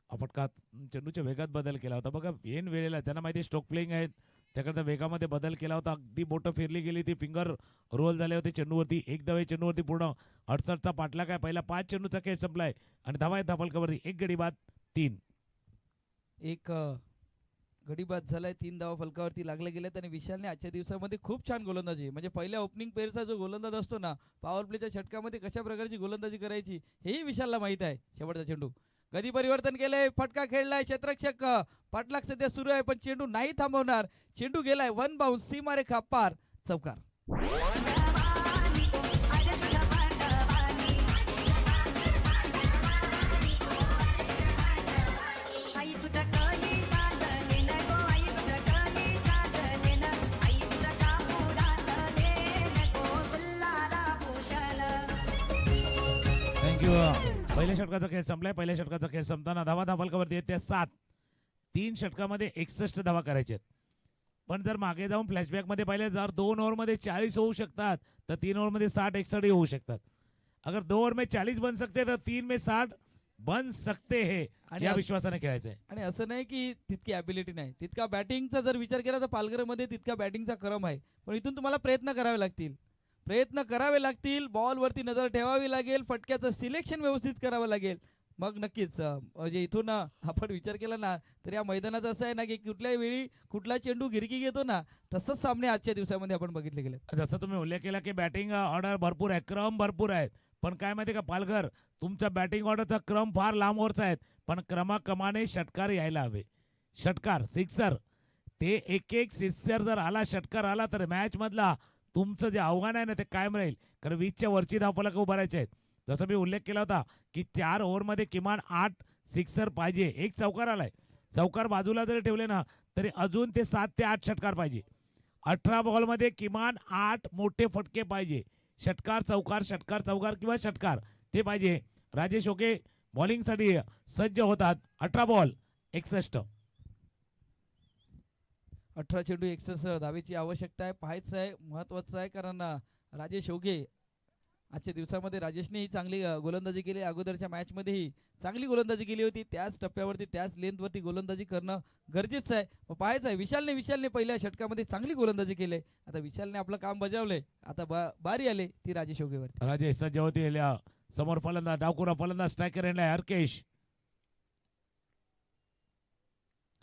Speaker 1: अपटकात चेंडूच्या वेगात बदल केला होता बघा. ऐन वेळेला त्यांना माहिती स्ट्रोक प्लेइंग आहेत, त्याकरता वेगामध्ये बदल केला होता. अगदी बोटं फिरली गेली, ती फिंगर रोल झाले होते चेंडूवरती. 1 धावे चेंडूवरती पूर्ण 68चा पाठलाग आहे. पहिला 5 चेंडूचा खेळ संपलाय आणि धावा आहेत फलकावरती. 1 गडी बाद 3.
Speaker 4: एक गडी बाद झालाय. 3 धावा फलकावरती लागले गेलेत. आणि विशालने आजच्या दिवसामध्ये खूप छान गोलंदाजी, म्हणजे पहिल्या ओपनिंग पेअरचा जो गोलंदाज असतो ना, पॉवर प्लेच्या षटकामध्ये कशा प्रकारची गोलंदाजी करायची हेही विशालला माहित आहे. शेवटचा चेंडू गदी परिवर्तन केलंय, फटका खेळलाय. क्षेत्ररक्षक पाठलाग सध्या सुरू आहे, पण चेंडू नाही थांबवणार. चेंडू गेलाय 1 बाउन्स, सीमारेखा पार, चौकार.
Speaker 5: आई तुझा कली साजले न गो, आई तुझा कली साजले न, आई तुझा कापुरा साजले न गो, गुल्लारा भूषण.
Speaker 1: थँक्यू. पहिल्या षटकाचा खेळ संपलाय. पहिल्या षटकाचा खेळ संपताना धावा फलकावरती आहेत त्या 7. 3 षटकामध्ये 61 धावा करायच्या आहेत. पण जर मागे जाऊन फ्लॅशबॅकमध्ये पाहिले, जर 2 ओव्हरमध्ये 40 होऊ शकतात तर 3 ओव्हरमध्ये 60-61 होऊ शकतात. अगर 2 ओव्हर में 40 बन सकते तर 3 में 60 बन सकते हे,
Speaker 4: आणि
Speaker 1: या विश्वासाने खेळायचं आहे.
Speaker 4: आणि असं नाही की तितकी ॲबिलिटी नाही, तितका बॅटिंगचा जर विचार केला तर पालघरमध्ये तितका बॅटिंगचा क्रम आहे. पण इथून तुम्हाला प्रयत्न करावे लागतील. बॉलवरती नजर ठेवावी लागेल. फटक्याचं सिलेक्शन व्यवस्थित करावं लागेल. मग नक्कीच म्हणजे इथून आपण विचार केला ना तर या मैदानाचं असं आहे ना की कुठल्याही वेळी कुठला चेंडू गिरकी घेतो ना, तसंच सामने आजच्या दिवसामध्ये आपण बघितले गेले.
Speaker 1: जसं तुम्ही उल्लेख केला की बॅटिंग ऑर्डर भरपूर आहे, क्रम भरपूर आहेत. पण काय माहिती का पालघर, तुमचा बॅटिंग ऑर्डरचा क्रम फार लांबवरचा आहेत, पण क्रमाक्रमाने षटकार यायला हवे. षटकार, सिक्सर, ते एक सिक्सर जर आला, षटकार आला तर मॅच मधला तुमचं जे आव्हान आहे ना ते कायम राहील. कारण 20च्या वरची धावफलक उभारायचे आहेत. जसं मी उल्लेख केला होता की 4 ओव्हरमध्ये किमान 8 सिक्सर पाहिजे. 1 चौकार आलाय, चौकार बाजूला जरी ठेवले ना तरी अजून ते 7 ते 8 षटकार पाहिजे. 18 बॉलमध्ये किमान 8 मोठे फटके पाहिजे. षटकार चौकार, षटकार चौकार किंवा षटकार ते पाहिजे. राजेश ओके बॉलिंगसाठी सज्ज होतात. 18 बॉल 61.
Speaker 4: 18 चेंडू 61 धावेची आवश्यकता आहे. पाहायचं आहे, महत्वाचं आहे. कारण राजेश ओगे आजच्या दिवसामध्ये राजेशनेही चांगली गोलंदाजी केली. अगोदरच्या मॅचमध्येही चांगली गोलंदाजी केली होती. त्याच टप्प्यावरती त्याच लेंथवरती गोलंदाजी करणं गरजेचं आहे. पाहायचं आहे, विशालने पहिल्या षटकामध्ये चांगली गोलंदाजी केली. आता विशालने आपलं काम बजावलंय. आता बारी आली ती राजेश ओगेवरती.
Speaker 1: राजेश सज्ज होतील समोर फलंदाज डावकुरा फलंदाज स्ट्रायकर एंडला हरकेश.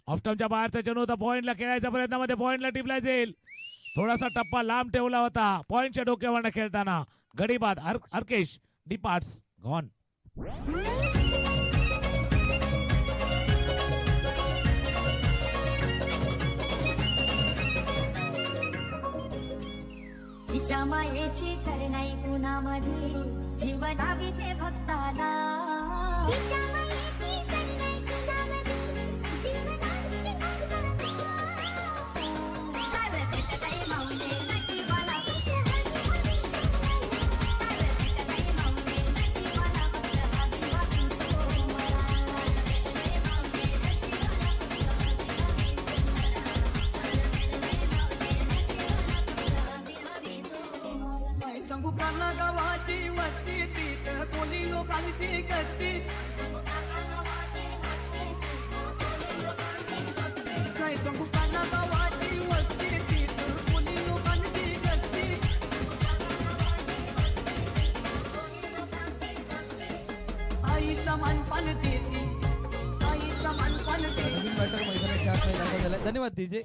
Speaker 1: ऑफस्टमच्या बाहेरचा चेंडू होता पॉइंटला खेळायच्या प्रयत्नामध्ये पॉइंटला टिपला जाईल. थोडासा टप्पा लांब ठेवला होता पॉइंटच्या डोक्यावरनं खेळताना. गडी बाद हरकेश डिपार्ट्स गॉन.
Speaker 5: तिच्या मायेची सर नाही कुणामध्ये जीवनावी ते भक्ताला. तिच्या मायेची सर नाही कुणामध्ये, जीवनावी ते भक्ताला. सारं भेटलंय माऊले नशिबाला फक्त हवी. सारं भेटलंय माऊले नशिबाला फक्त हवी हवी तुम्हाला. भेटलंय माऊले नशिबाला फक्त हवी हवी तुम्हाला. सारं भेटलंय माऊले नशिबाला फक्त हवी हवी तुम्हाला.
Speaker 6: काय सांगू काना गावाची वस्ती तिथं कोणी लोकांची गस्ती. काय सांगू काना गावाची वस्ती तिथं कोणी लोकांची गस्ती. आईचा मानपान देती, आईचा मानपान देती.
Speaker 4: नवीन बॅटर मैदानाच्या आतमध्ये दाखल झालाय. धन्यवाद डीजे.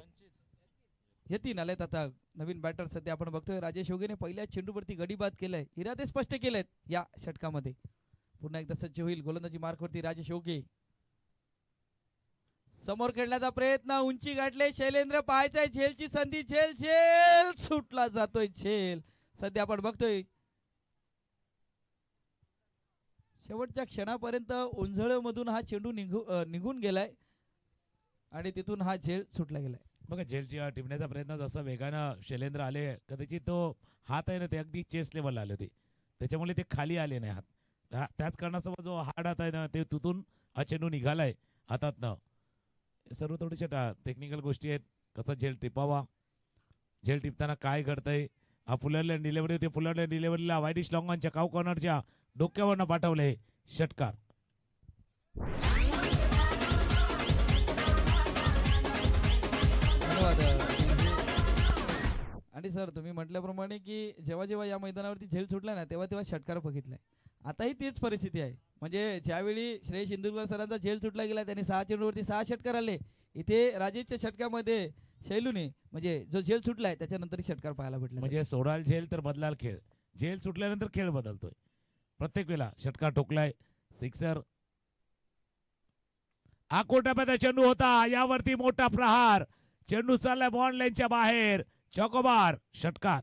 Speaker 4: येतील आलेत आता नवीन बॅटर. सध्या आपण बघतोय राजेश योगेने पहिल्या चेंडूवरती गडी बाद केलाय. इरादे स्पष्ट केलेत या षटकामध्ये. पुन्हा एकदा सज्ज होईल गोलंदाजी मार्कवरती राजेश योगे. समोर खेळण्याचा प्रयत्न, उंची गाठले शैलेंद्र. पाहायचाय झेलची संधी. झेल झेल सुटला जातोय झेल. सध्या आपण बघतोय शेवटच्या क्षणापर्यंत उंझळ मधून हा चेंडू निघून गेलाय आणि तिथून हा झेल सुटला गेलाय.
Speaker 1: बघा झेलची टिपण्याचा प्रयत्न जसा वेगानं शैलेंद्र आले कदाचित तो हात आहे ना ते अगदी चेस्ट लेवलला आले होते त्याच्यामुळे ते खाली आले नाही हात. त्याच कारणासोबत जो हाड हात आहे ना ते तुतून हा चेंडू निघालाय हातातनं. सर्व थोडेसे टेक्निकल गोष्टी आहेत. कसा झेल टिपावा, झेल टिपताना काय घडतंय. हा फुलरलँड डिलेव्हरी होते. फुलरलँड डिलेव्हरीला वाईडिश लॉंगॉनच्या काऊ कॉर्नरच्या डोक्यावरनं पाठवले षटकार.
Speaker 4: आणि सर तुम्ही म्हटल्याप्रमाणे की जेव्हा जेव्हा या मैदानावरती झेल सुटला ना तेव्हा तेव्हा षटकार बघितलाय. आताही तीच परिस्थिती आहे. म्हणजे ज्यावेळी श्रेयस इंदुरकर सरांचा झेल सुटला गेला त्यांनी 6 चेंडूवरती 6 षटकार आले. इथे राजेशच्या षटकामध्ये शैलूने म्हणजे जो झेल सुटलाय त्याच्यानंतर षटकार पाहायला भेटले.
Speaker 1: म्हणजे सोडाल झेल तर बदलाल खेळ. झेल सुटल्यानंतर खेळ बदलतोय प्रत्येक वेळेला. षटकार ठोकलाय सिक्सर. आकोटाप्याचा चेंडू होता यावरती मोठा प्रहार. चेंडू चाललाय बॉन्ड लाईनच्या बाहेर. चौकोबार षटकार.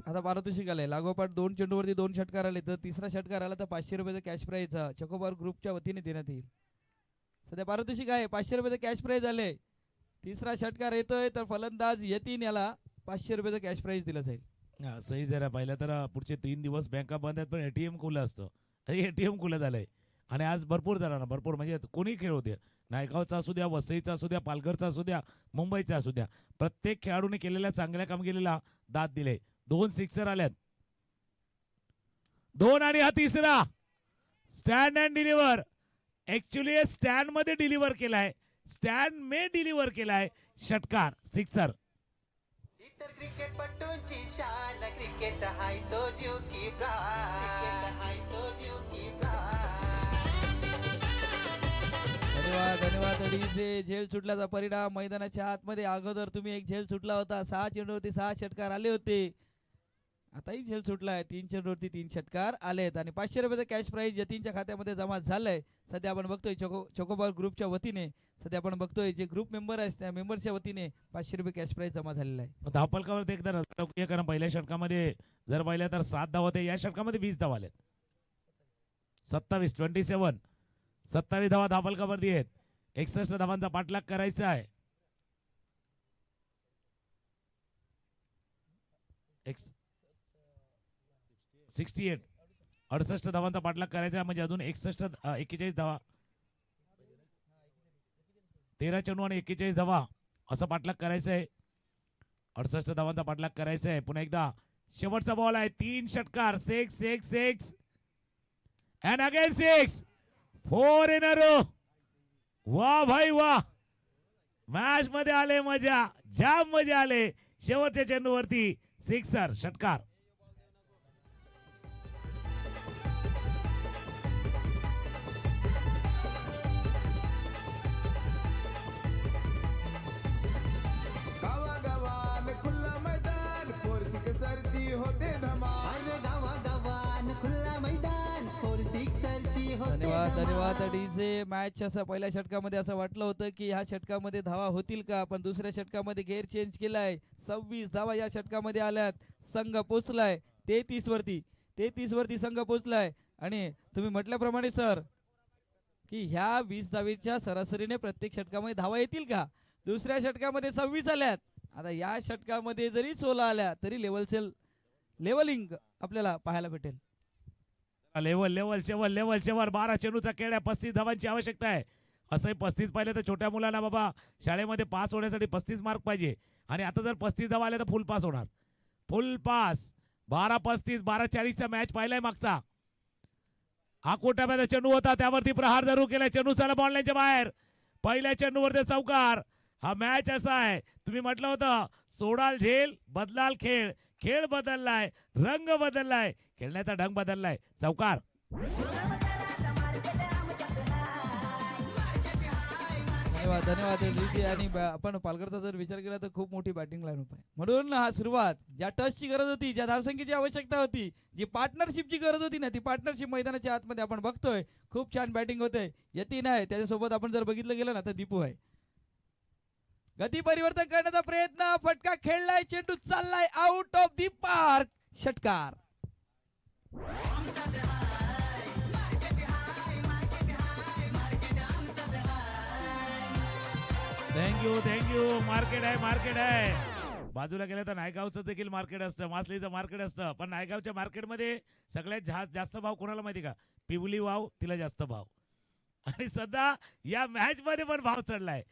Speaker 4: आता पारितोषिक आले लागोपाठ 2 चेंडूवरती 2 षटकार आले. तर तिसरा षटकार आला तर 500 रुपयाचा कॅश प्राईज चकोबार ग्रुपच्या वतीने देण्यात येईल. सध्या पारितोषिक आहे 500 रुपयाचं कॅश प्राईज आले. तिसरा षटकार येतोय तर फलंदाज यतीन याला 500 रुपयाचं कॅश प्राईज दिलं जाईल.
Speaker 1: सही जरा पाहिलं तर पुढचे 3 दिवस बँका बंद आहेत पण एटीएम खुलं असतं. एटीएम खुलं झालंय आणि आज भरपूर जणांना भरपूर म्हणजे कोणी खेळ होते. नायगावचा असू द्या, वसईचा असू द्या, पालघरचा असू द्या, मुंबईचा असू द्या. प्रत्येक खेळाडूने केलेल्या चांगल्या कामगिरीला दाद दिले. 2 सिक्सर आल्यात. 2 आणि हा तिसरा stand and deliver. Actually stand मध्ये डिलिव्हर केलाय. स्टँड मे डिलिव्हर केलाय षटकार सिक्सर.
Speaker 7: इतर क्रिकेटपटूंची शान क्रिकेट हाय तो जीव की प्राण. क्रिकेट हाय तो जीव की प्राण.
Speaker 4: धन्यवाद धन्यवाद डीजे. झेल सुटल्याचा परिणाम मैदानाच्या आतमध्ये. अगोदर तुम्ही एक झेल सुटला होता. 6 चेंडूवरती 6 षटकार आले होते. आताही झेल सुटलाय. 3 चेंडूवरती 3 षटकार आलेत आणि 500 रुपयाचं कॅश प्राईज यतीनच्या खात्यामध्ये जमा झालंय. सध्या आपण बघतोय चोकोबार ग्रुपच्या वतीने. सध्या आपण बघतोय जे ग्रुप मेंबर आहेत त्या मेंबरच्या वतीने 500 रुपये कॅश प्राईज जमा झालेला आहे.
Speaker 1: धावफलकावरती एकदा नजर टाकूया कारण पहिल्या षटकामध्ये जर पाहिलं तर 7 धावा होते. या षटकामध्ये 20 धावा आल्यात. 27 धावा धावफलकावरती आहेत. 61 धावांचा पाठलाग करायचा आहे. 68 धावांचा पाठलाग करायचा म्हणजे अजून 41 धावा. 13 चेंडू आणि 41 धावा असं पाठलाग करायचं आहे. 68 धावांचा पाठलाग करायचा आहे. पुन्हा एकदा शेवटचा बॉल आहे. 3 षटकार. 6 and again 6 4 in a row. वा भाई वा. मॅच मध्ये आले मजा, जाम मजा आले. शेवटच्या चेंडूवरती सिक्सर षटकार.
Speaker 3: गावागावान खुल्ला मैदान फोर सिक्सरची होते धमाल.
Speaker 7: गावागावान खुल्ला मैदान फोर सिक्सरची होते
Speaker 4: धन्यवाद धन्यवाद डीजे. मॅच असं पहिल्या षटकामध्ये असं वाटलं होतं की ह्या षटकामध्ये धावा होतील का, पण दुसऱ्या षटकामध्ये गेअर चेंज केलाय. 26 धावा या षटकामध्ये आल्यात. संघ पोचलाय 33 वरती संघ पोचलाय. आणि तुम्ही म्हटल्याप्रमाणे सर की ह्या 20 धावेच्या सरासरीने प्रत्येक षटकामध्ये धावा येतील का. दुसऱ्या षटकामध्ये 26 आल्यात. आता या षटकामध्ये जरी 16 आल्या तरी लेवलिंग आपल्याला पाहायला भेटेल.
Speaker 1: लेवल शेवर 12 चेंडूचा खेळ आहे. 35 धावांची आवश्यकता आहे. असंही 35 पाहिलं तर छोट्या मुलांना बाबा शाळेमध्ये पास होण्यासाठी 35 मार्क पाहिजे. आणि आता जर 35 धावा आल्या तर फुल पास होणार. फुल पास. 12-35 12-40चा मॅच पाहिलाय मागचा. हा कोट्यामध्ये चेंडू होता, त्यावरती प्रहार जरूर केलाय. चेंडू चला बॉलच्या बाहेर. पहिल्या चेंडूवरती चौकार. हा मॅच असा आहे, तुम्ही म्हटलं होतं सोडाल झेल बदलाल खेळ. खेळ बदललाय, रंग बदललाय, खेळण्याचा ढंग बदललाय. चौकार.
Speaker 4: धन्यवाद डीजे. आणि आपण पालघरचा जर विचार केला तर खूप मोठी बॅटिंग लाईनअप आहे. म्हणून हा सुरुवात ज्या टचची गरज होती, ज्या धावसंख्येची आवश्यकता होती, जी पार्टनरशिपची गरज होती ना, ती पार्टनरशिप मैदानाच्या आतमध्ये आपण बघतोय. खूप छान बॅटिंग होते. यतीन आहे, त्याच्यासोबत आपण जर बघितलं गेलं ना तर दीपू आहे. गती परिवर्तन करण्याचा प्रयत्न. फटका खेळलाय, चेंडू चाललाय आउट ऑफ दी पार्क. षटकार.
Speaker 1: थँक्यू. मार्केट आहे. बाजूला गेलं तर नायगावचं देखील मार्केट असतं, मासलीचं मार्केट असतं. पण नायगावच्या मार्केटमध्ये सगळ्यात जास्त भाव कोणाला माहिती का? पिवली वाव, तिला जास्त भाव. आणि सध्या या मॅच मध्ये पण भाव चढलाय.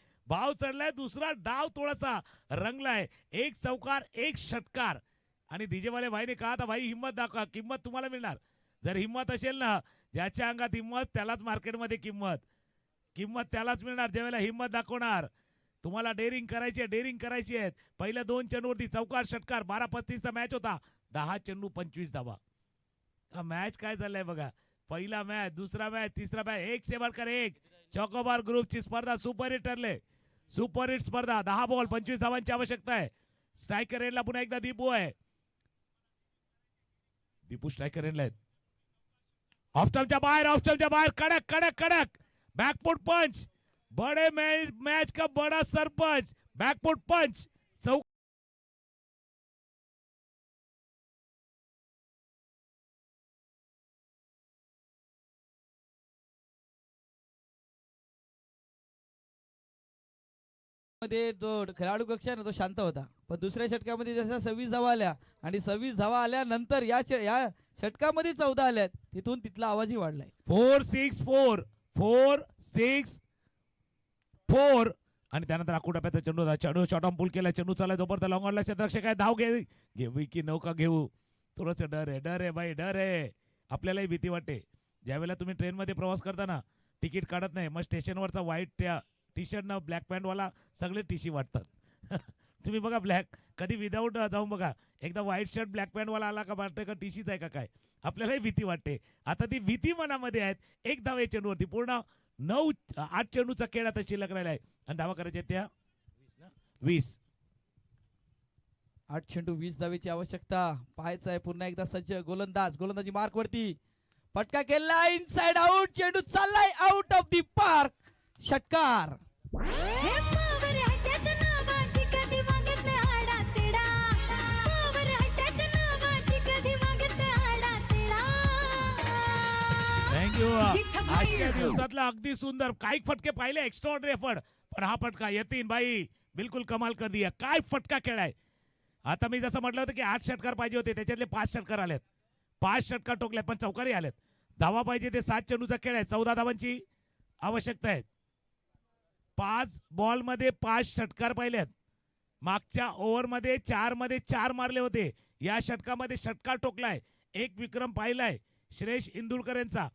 Speaker 1: दुसरा डाव थोडासा रंगलाय. 1 चौकार 1 षटकार. आणि डीजे वाले भाईने कहा था भाई हिम्मत दाखवा, किंमत तुम्हाला मिळणार. जर हिम्मत असेल ना, ज्याच्या अंगात हिम्मत त्यालाच मार्केटमध्ये किंमत त्यालाच मिळणार. ज्यावेळेला हिम्मत दाखवणार. तुम्हाला डेअरिंग करायची आहेत. पहिल्या 2 चेंडूवरती चौकार षटकार. 12-35चा मॅच होता. 10 चेंडू 25 धावा. हा मॅच काय झालाय बघा. पहिला मॅच, दुसरा मॅच, तिसरा मॅच. 1 से बढ़कर 1. चॉकोबार ग्रुपची स्पर्धा सुपरहिट ठरले. सुपरहिट स्पर्धा. 10 बॉल 25 धावांची आवश्यकता आहे. स्ट्रायकर एंडला पुन्हा एकदा दीपू आहे. दीपू स्ट्रायकर एंडला आहेत. ऑफ स्टंपच्या बाहेर कडक बैकफुट पंच. बड़े मैच का बड़ा सरपंच. बैकफुट पंच.
Speaker 4: मध्ये जो खेळाडू कक्ष आहे ना तो शांत होता. पण दुसऱ्या षटकामध्ये जशा 26 धावा आल्या आणि 26 धावा आल्यानंतर या षटकामध्ये 14 आल्यात, तिथून तिथला आवाजही वाढलाय.
Speaker 1: 4-6-4 आणि त्यानंतर अकुटाप्याचा चेंडू शॉर्ट ऑन पुल केला. चेंडू चालला जोपर्यंत लॉंग ऑनला क्षेत्ररक्षक आहे. धाव घेऊ की नौका घेऊ. थोडंसं डर आहे बाई, डर आहे. आपल्यालाही भीती वाटते. ज्यावेळेला तुम्ही ट्रेनमध्ये प्रवास करताना तिकीट काढत नाही, मग स्टेशनवरचा व्हाईट टी शर्ट न ब्लॅक पॅन्ट वाला सगळे टीशी वाटतात. तुम्ही बघा ब्लॅक कधी विदाऊट जाऊन बघा. एकदा व्हाईट शर्ट ब्लॅक पॅन्ट वाला आला का वाटतं का टीशीच आहे का काय. आपल्यालाही भीती वाटते. आता ती भीती मनामध्ये आहेत. 1 धाव या चेंडूवरती. पूर्ण 8 चेंडूचा खेळ आता शिल्लक राहिला आहे. आणि धावा करायच्या त्या 20.
Speaker 4: 8 चेंडू 20 धावेची आवश्यकता. पाहायचं आहे पुन्हा एकदा सज्ज गोलंदाजी मार्क वरती. फटका केला इनसाइड आउट. चेंडू चाललाय आउट ऑफ दी पार्क. षटकार.
Speaker 5: हे पावर हट्याच्या नावाची कधी मागत नाही आडातेडा. पावर हट्याच्या नावाची कधी मागत नाही आडातेडा.
Speaker 1: थँक्यू.
Speaker 5: जिथं भाई
Speaker 1: आजच्या दिवसातला अगदी सुंदर काही फटके पाहिले. Extraordinary effort. पण हा फटका यतीन भाई बिलकुल कमाल कर दिया. काय फटका खेळाय. आता मी जसं म्हटलं होतं की 8 षटकार पाहिजे होते, त्याच्यातले 5 षटकार आलेत. 5 षटकार टोकल्यात पण चौकारी आलेत. धावा पाहिजे ते 7 चेंडूचा खेळ आहे. 14 धावांची आवश्यकता आहे. 5 बॉलमध्ये 5 षटकार पाहिलेत. मागच्या ओव्हरमध्ये 4 मध्ये 4 मारले होते. या षटकामध्ये षटकार ठोकलाय. एक विक्रम पाहिलाय श्रेयस इंदुरकर यांचा.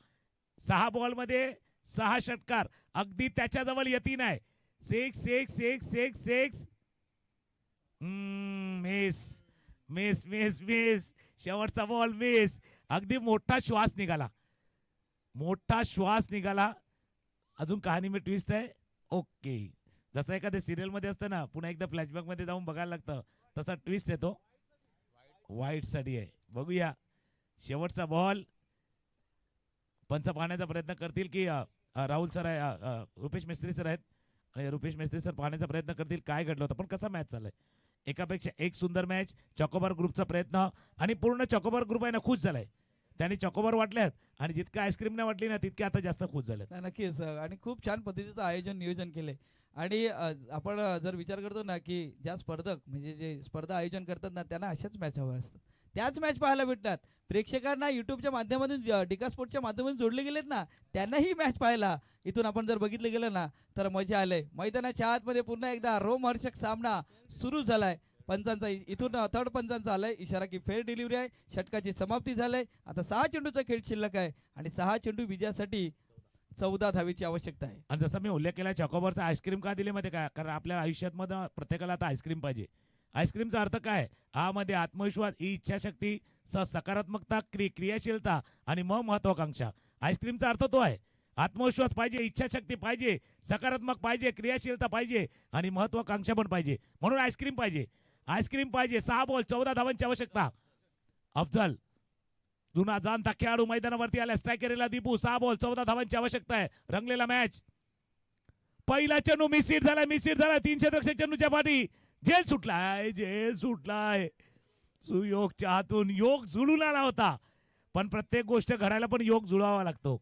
Speaker 1: 6 बॉलमध्ये 6 षटकार. अगदी त्याच्याजवळ यतीन आहे. 6 मिस मिस मिस मिस. शेवटचा बॉल मिस. अगदी मोठा श्वास निघाला. मोठा श्वास निघाला. अजून कहाणी में ट्विस्ट आहे. ओके, जसं एखाद्या सिरियल मध्ये असतं ना, पुन्हा एकदा फ्लॅशबॅक मध्ये जाऊन बघायला लागतं, तसा ट्विस्ट येतो. वाईट साठी आहे. बघूया शेवटचा बॉल. पंच पाहण्याचा प्रयत्न करतील की राहुल सर आहे, रुपेश मिस्त्री सर आहेत आणि रुपेश मिस्त्री सर पाहण्याचा प्रयत्न करतील काय घडलं होतं. पण कसा मॅच चाललाय, एकापेक्षा एक सुंदर मॅच. चॉकोबार ग्रुपचा प्रयत्न आणि पूर्ण चॉकोबार ग्रुप आहे ना खुश झालाय. त्यांनी चॉकोबार वाटल्यात आणि जितकं आईस्क्रीम नाही वाटली ना तितके आता जास्त खुश झालेत.
Speaker 4: नाही, नक्कीच आणि खूप छान पद्धतीचं आयोजन नियोजन केलंय. आणि आपण जर विचार करतो ना की ज्या स्पर्धक म्हणजे जे स्पर्धा आयोजन करतात ना त्यांना अशाच मॅच हव्या असतात. त्याच मॅच पाहायला भेटतात. प्रेक्षकांना युट्यूबच्या माध्यमातून डिका स्पोर्टच्या माध्यमातून जोडले गेलेत ना, त्यांनाही मॅच पाहायला इथून आपण जर बघितलं गेलं ना तर मजा आले. मैदानाच्या आतमध्ये पुन्हा एकदा रोमहर्षक सामना सुरू झालाय. पंचांचा इथून थर्ड पंचांचा आलाय इशारा की फेअर डिलिव्हरी आहे. षटकाची समाप्ती झाली. आता 6 चेंडूचा खेळ शिल्लक आहे आणि 6 चेंडू विजयासाठी 14 धावेची आवश्यकता आहे.
Speaker 1: आणि जसं मी उल्लेख केला चॉकोबारचा आईस्क्रीम का दिले माहिती काय, कारण आपल्या आयुष्यात मध्ये प्रत्येकाला आता आईस्क्रीम पाहिजे. आईस्क्रीमचा अर्थ काय, मध्ये आत्मविश्वास, ही इच्छाशक्ती, सकारात्मकता, क्रियाशीलता आणि महत्वाकांक्षा. आईस्क्रीमचा अर्थ तो आहे. आत्मविश्वास पाहिजे, इच्छाशक्ती पाहिजे, सकारात्मक पाहिजे, क्रियाशीलता पाहिजे आणि महत्वाकांक्षा पण पाहिजे. म्हणून आईस्क्रीम पाहिजे. आईस्क्रीम पाहिजे. 6 बॉल 14 धावांची आवश्यकता. अफजल जुना जाणता खेळाडू मैदानावरती आला. स्ट्रायकरला दीपू. 6 बॉल 14 धावांची आवश्यकता आहे. रंगलेला मॅच. पहिला चेंडू मिस झाला. 3 क्षेत्ररक्षक चेंडूच्या पाठी. जेल सुटलाय. सुयोगच्या हातून योग जुळून आला होता. पण प्रत्येक गोष्ट घडायला पण योग जुळवावा लागतो.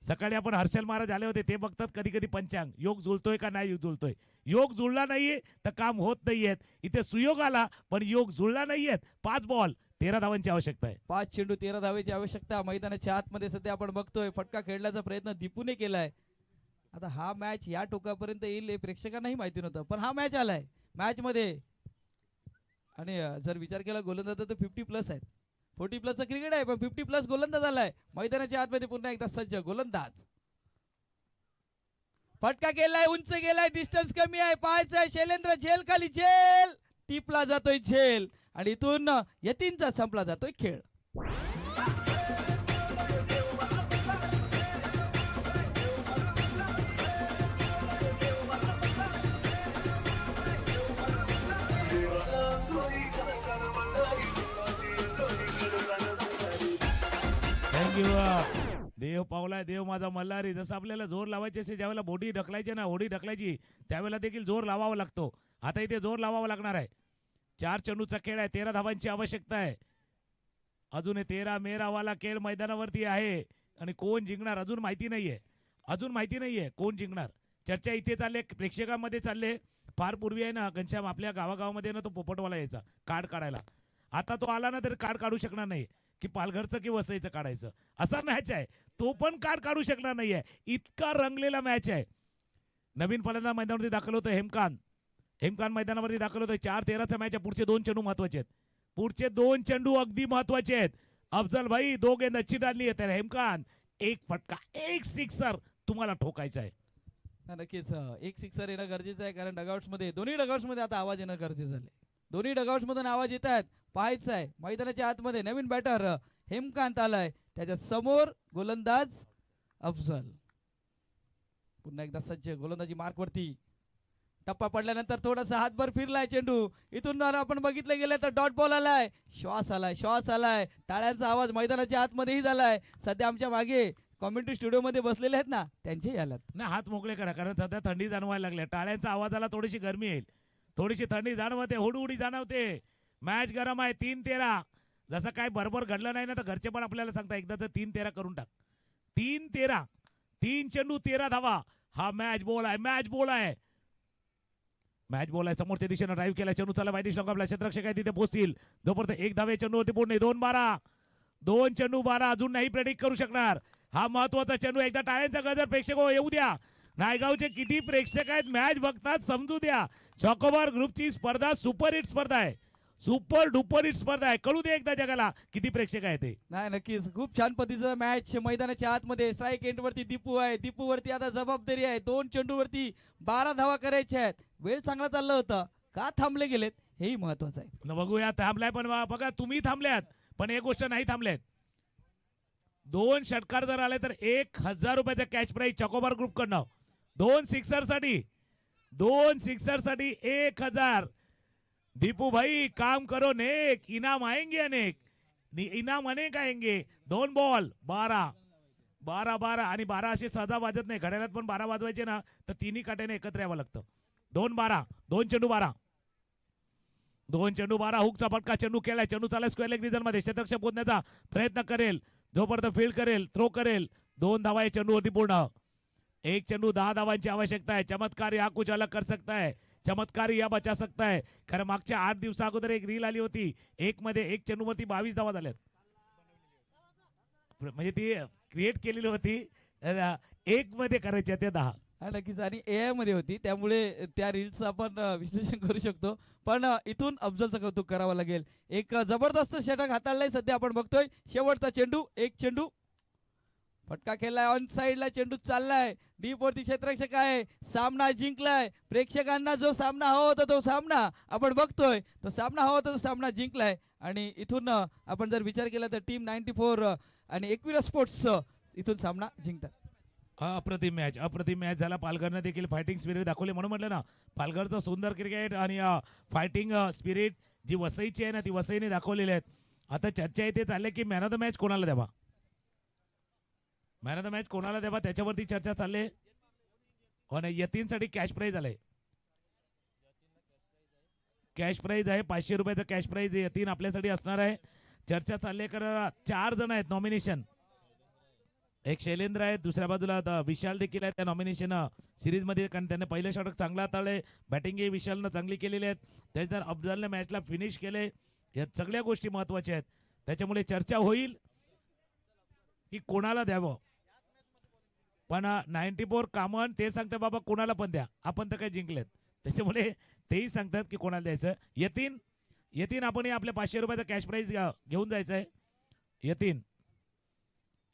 Speaker 1: सकाळी आपण हर्षल महाराज आले होते, ते बघतात कधी कधी पंचांग, योग जुळतोय का नाही जुळतोय. योग जुळला नाहीये तर काम होत नाहीयेत. इथे सुयोग आला पण योग जुळला नाहीयेत. 5 बॉल 13 धावांची आवश्यकता आहे.
Speaker 4: 5 चेंडू 13 धावेची आवश्यकता. मैदानाच्या आतमध्ये सध्या आपण बघतोय फटका खेळण्याचा प्रयत्न दीपूने केलाय. आता हा मॅच या टोकापर्यंत येईल हे प्रेक्षकांनाही माहिती नव्हतं, पण हा मॅच आलाय मॅच मध्ये. आणि जर विचार केला गोलंदाज तर 50+ आहेत. 40+ क्रिकेट आहे पण 50+ गोलंदाज आलाय. मैदानाच्या आतमध्ये पुन्हा एकदा सज्ज गोलंदाज. फटका केलाय, उंच गेलाय, डिस्टन्स कमी आहे. पाहायचंय शैलेंद्र झेल खाली. झेल टिपला जातोय झेल आणि इथून यतीनचा संपला जातोय खेळ.
Speaker 1: थँक्यू. देव पावलाय, देव माझा मल्हारी. जसं आपल्याला जोर लावायचे असे ज्यावेळेला बोटी ढकलायची ना, होडी ढकलायची, त्यावेळेला देखील जोर लावावा लागतो. आता इथे जोर लावावा लागणार आहे. 4 चेंडूचा खेळ आहे. 13 धावांची आवश्यकता आहे. अजून 13 मेरावाला खेळ मैदानावरती आहे आणि कोण जिंकणार अजून माहिती नाहीये. कोण जिंकणार चर्चा इथे चालले, प्रेक्षकांमध्ये चालले. फार पूर्वी आहे ना घनश्याम, आपल्या गावागावामध्ये ना तो पोपटवाला यायचा कार्ड काढायला. आता तो आला ना तर कार्ड काढू शकणार नाही की पालघरचं की वसईचं काढायचं. असा मॅच आहे. तो पण कार्ड काढू शकणार नाहीये. इतका रंगलेला मॅच आहे. नवीन फलंदाज मैदानावरती दाखल होतोय हेमकांत मैदानावरती दाखल होतोय. 4-13चा मॅच आहे. पुढचे 2 चेंडू महत्वाचे आहेत. पुढचे 2 चेंडू अगदी महत्वाचे आहेत. अफजल भाई 2 गेंद अच्छी डालली आहे. हेमकांत 1 फटका 1 सिक्सर तुम्हाला ठोकायचा आहे.
Speaker 4: नक्कीच 1 सिक्सर येणं गरजेचं आहे, कारण डगआउट्स मध्ये दोन्ही डगआउट्स मध्ये आता आवाज येणं गरजेचं झाले. दोन्ही डगआउट्स मधून आवाज येत आहेत. पाहायचं आहे मैदानाच्या आतमध्ये नवीन बॅटर हेमकांत आलाय. त्याच्या समोर गोलंदाज अफजल. पुन्हा एकदा सज्ज गोलंदाजी मार्क वरती. टप्पा पडल्यानंतर थोडासा हातभर फिरलाय चेंडू. इथून आपण बघितलं गेलं तर डॉट बॉल आलाय. श्वास आलाय. टाळ्यांचा आवाज मैदानाच्या आतमध्येही झालाय. सध्या आमच्या मागे कॉमेंट्री स्टुडिओ मध्ये बसलेले आहेत ना, त्यांचेही आलात.
Speaker 1: नाही, हात मोकळे करा, कारण सध्या थंडी जाणवायला लागली. टाळ्यांचा आवाजाला थोडीशी गरमी येईल. थोडीशी थंडी जाणवते, हुडहुडी जाणवते. मॅच गरम आहे. 3-13. जसं काय बरोबर घडलं नाही ना तर घरचे पण आपल्याला सांगता एकदाच 3-13 करून टाक. 3-13. 3 चेंडू 13 धावा. हा मॅच बॉल आहे. समोरच्या दिशेनं ड्राईव्ह केला चेंडू. चला वाईट आपला क्षेत्ररक्षक आहे तिथे पोहोचतील. जोपर्यंत 1 धावे चेंडूवरती पोहोचणे. 2-12. 2 चेंडू 12. अजून नाही प्रेडिक्ट करू शकणार. हा महत्वाचा चेंडू. एकदा टाळ्यांचा गजर प्रेक्षक येऊ द्या. नायगावचे किती प्रेक्षक आहेत मॅच बघतात समजू द्या. चॉकोबार ग्रुपची स्पर्धा सुपर हिट स्पर्धा आहे, सुपर डुपर हिट स्पर्धा आहे. कळू दे एकदा जगाला किती प्रेक्षक आहेत ते.
Speaker 4: नाही नक्कीच खूप छान पद्धतीचा मॅच मैदानाच्या आतमध्ये. स्ट्राईक एंड वरती दीपू आहे, दीपू वरती आता जबाबदारी आहे. 2 चेंडूवरती 12 धावा करायच्या आहेत. वेळ चांगला चालला होता, का थांबले गेलेत हेही महत्वाचं आहे.
Speaker 1: न बघूया थांबलाय पण बघा तुम्ही थांबल्यात पण एक गोष्ट नाही थांबल्यात. 2 षटकार जर आले तर 1000 रुपयाचा कॅश प्राईज चॉकोबार ग्रुप कडनं. 2 सिक्सर साठी 1000. दीपू भाई काम करो नेक, इनाम आएंगे अनेक, इनाम अनेक आएंगे. 2 बॉल 12 आणि 12 असे सहजा वाजत नाही. घड्याळात पण 12 वाजवायचे ना तर तिन्ही काट्याने एकत्र यावं लागतं. 2-12, 2 चेंडू 12, 2 चेंडू 12. हुकचा फटका, चेंडू केलाय, चेंडू चालाय स्क्वेअर लेग रिजन मध्ये. क्षेत्ररक्षक पोहोचण्याचा प्रयत्न करेल, जोपर्यंत फील्ड करेल, थ्रो करेल. 2 धावा या चेंडूवरती पूर्ण. 1 चेंडू 10 धावांची आवश्यकता आहे. चमत्कार या कुछ अलग कर सकता है, चमत्कार या बचा सकता है. कारण मागच्या 8 दिवसा अगोदर एक रील आली होती, 1 मध्ये 1 चेंडूवरती 22 धावा झाल्यात. म्हणजे ती क्रिएट केलेली होती, 1 मध्ये करायच्या त्या 10.
Speaker 4: हा नक्कीच. आणि AI मध्ये होती त्यामुळे त्या रील्सचं आपण विश्लेषण करू शकतो. पण इथून अफजलचं कौतुक करावं लागेल. एक जबरदस्त षटक हाताळलंय सध्या आपण बघतोय. शेवटचा चेंडू, 1 चेंडू फटका केलाय, ऑन साइडला चेंडू चाललाय, डीप वरती क्षेत्ररक्षक आहे. सामना जिंकलाय. प्रेक्षकांना जो सामना हवा होता तो सामना आपण बघतोय, तो सामना हवा होता तो सामना जिंकलाय. आणि इथून आपण जर विचार केला तर टीम 94 आणि एकविरा स्पोर्ट्स इथून सामना जिंकतात.
Speaker 1: अप्रतिम मॅच झाला. पालघरनं देखील फायटिंग स्पिरिट दाखवले. म्हणून म्हटलं ना पालघरचं सुंदर क्रिकेट आणि फायटिंग स्पिरिट जी वसईची आहे ना ती वसईने दाखवलेली आहेत. आता चर्चा इथे चालली की मॅन ऑफ द मॅच कोणाला द्यावा, मॅन ऑफ द मॅच कोणाला द्यावा त्याच्यावरती चर्चा चालली. आणि यतीनसाठी कॅश प्राईज आलंय. कॅश प्राईज आहे 500 रुपयाचं कॅश प्राईज यतीन आपल्यासाठी असणार आहे. चर्चा चालली आहे कारण 4 जण आहेत नॉमिनेशन. एक शैलेंद्र आहे, दुसऱ्या बाजूला आता विशाल देखील आहे त्या नॉमिनेशन सिरीज मध्ये. कारण त्याने पहिलं षटक चांगला हाताळले, बॅटिंगही विशालनं चांगली केलेली आहेत. त्याच्यानंतर अफजलने मॅचला फिनिश केले. या सगळ्या गोष्टी महत्वाच्या आहेत. त्याच्यामुळे चर्चा होईल की कोणाला द्यावं. पण 94 कामन ते सांगतात बाबा कोणाला पण द्या, आपण तर काय जिंकलेत. त्याच्यामुळे तेही सांगतात की कोणाला द्यायचं. यतीन आपण आपल्या 500 रुपयाचा कॅश प्राईज घेऊन जायचं आहे. यतीन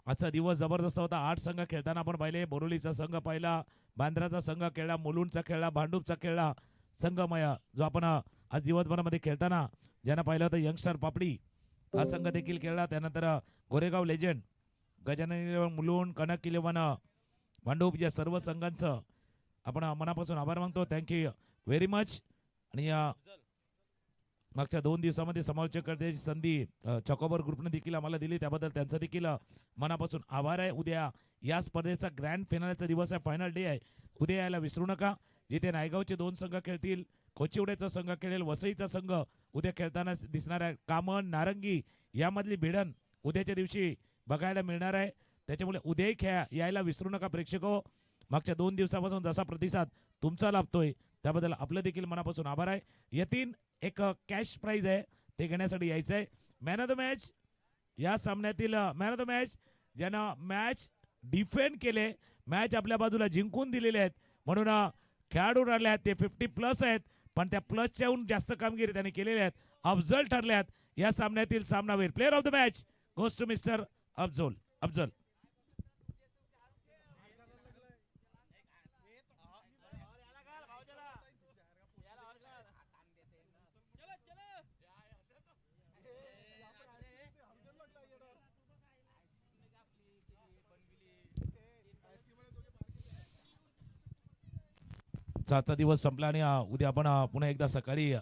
Speaker 1: आजचा दिवस जबरदस्त होता. 8 संघ खेळताना आपण पाहिले. बोरोलीचा संघ पाहिला, बांद्राचा संघ खेळला, मुलुंडचा खेळला, भांडूपचा खेळला संघमय जो आपण आज दिवसभरामध्ये खेळताना ज्यांना पाहिलं होतं यंगस्टर पापडी हा संघ देखील खेळला. त्यानंतर गोरेगाव लेजंड, गजानन, मुलुंड, कनक इलेव्हन, भांडूप या सर्व संघांचं आपण मनापासून आभार मानतो. Thank you very much. आणि मागच्या 2 दिवसामध्ये समालोचक करण्याची संधी चॉकोबार ग्रुपने देखील आम्हाला दिली, त्याबद्दल त्यांचा देखील मनापासून आभार आहे. उद्या या स्पर्धेचा ग्रँड फायनलचा दिवस आहे, फायनल डे आहे. उद्या यायला विसरू नका. जिथे नायगावचे 2 संघ खेळतील, कोचिवड्याचा संघ खेळेल, वसईचा संघ उद्या खेळताना दिसणार आहे. कामन, नारंगी यामधली भिडण उद्याच्या दिवशी बघायला मिळणार आहे. त्याच्यामुळे उद्याही यायला विसरू नका प्रेक्षको. मागच्या 2 दिवसापासून जसा प्रतिसाद तुमचा लाभतोय त्याबद्दल आपलं देखील मनापासून आभार आहे. यतीन एक कॅश प्राईज आहे ते घेण्यासाठी यायचं आहे. मॅन ऑफ द मॅच या सामन्यातील मॅन ऑफ द मॅच ज्यानं मॅच डिफेंड केले, मॅच आपल्या बाजूला जिंकून दिलेले आहेत. म्हणून खेळाडू ठरले आहेत ते 50+ आहेत, पण त्या प्लसच्याहून जास्त कामगिरी त्यांनी केलेली आहेत. अफजल ठरले आहेत या सामन्यातील सामनावीर. Player of the match goes to mister Afzal. आजचा दिवस संपला आणि उद्या आपण पुन्हा एकदा सकाळी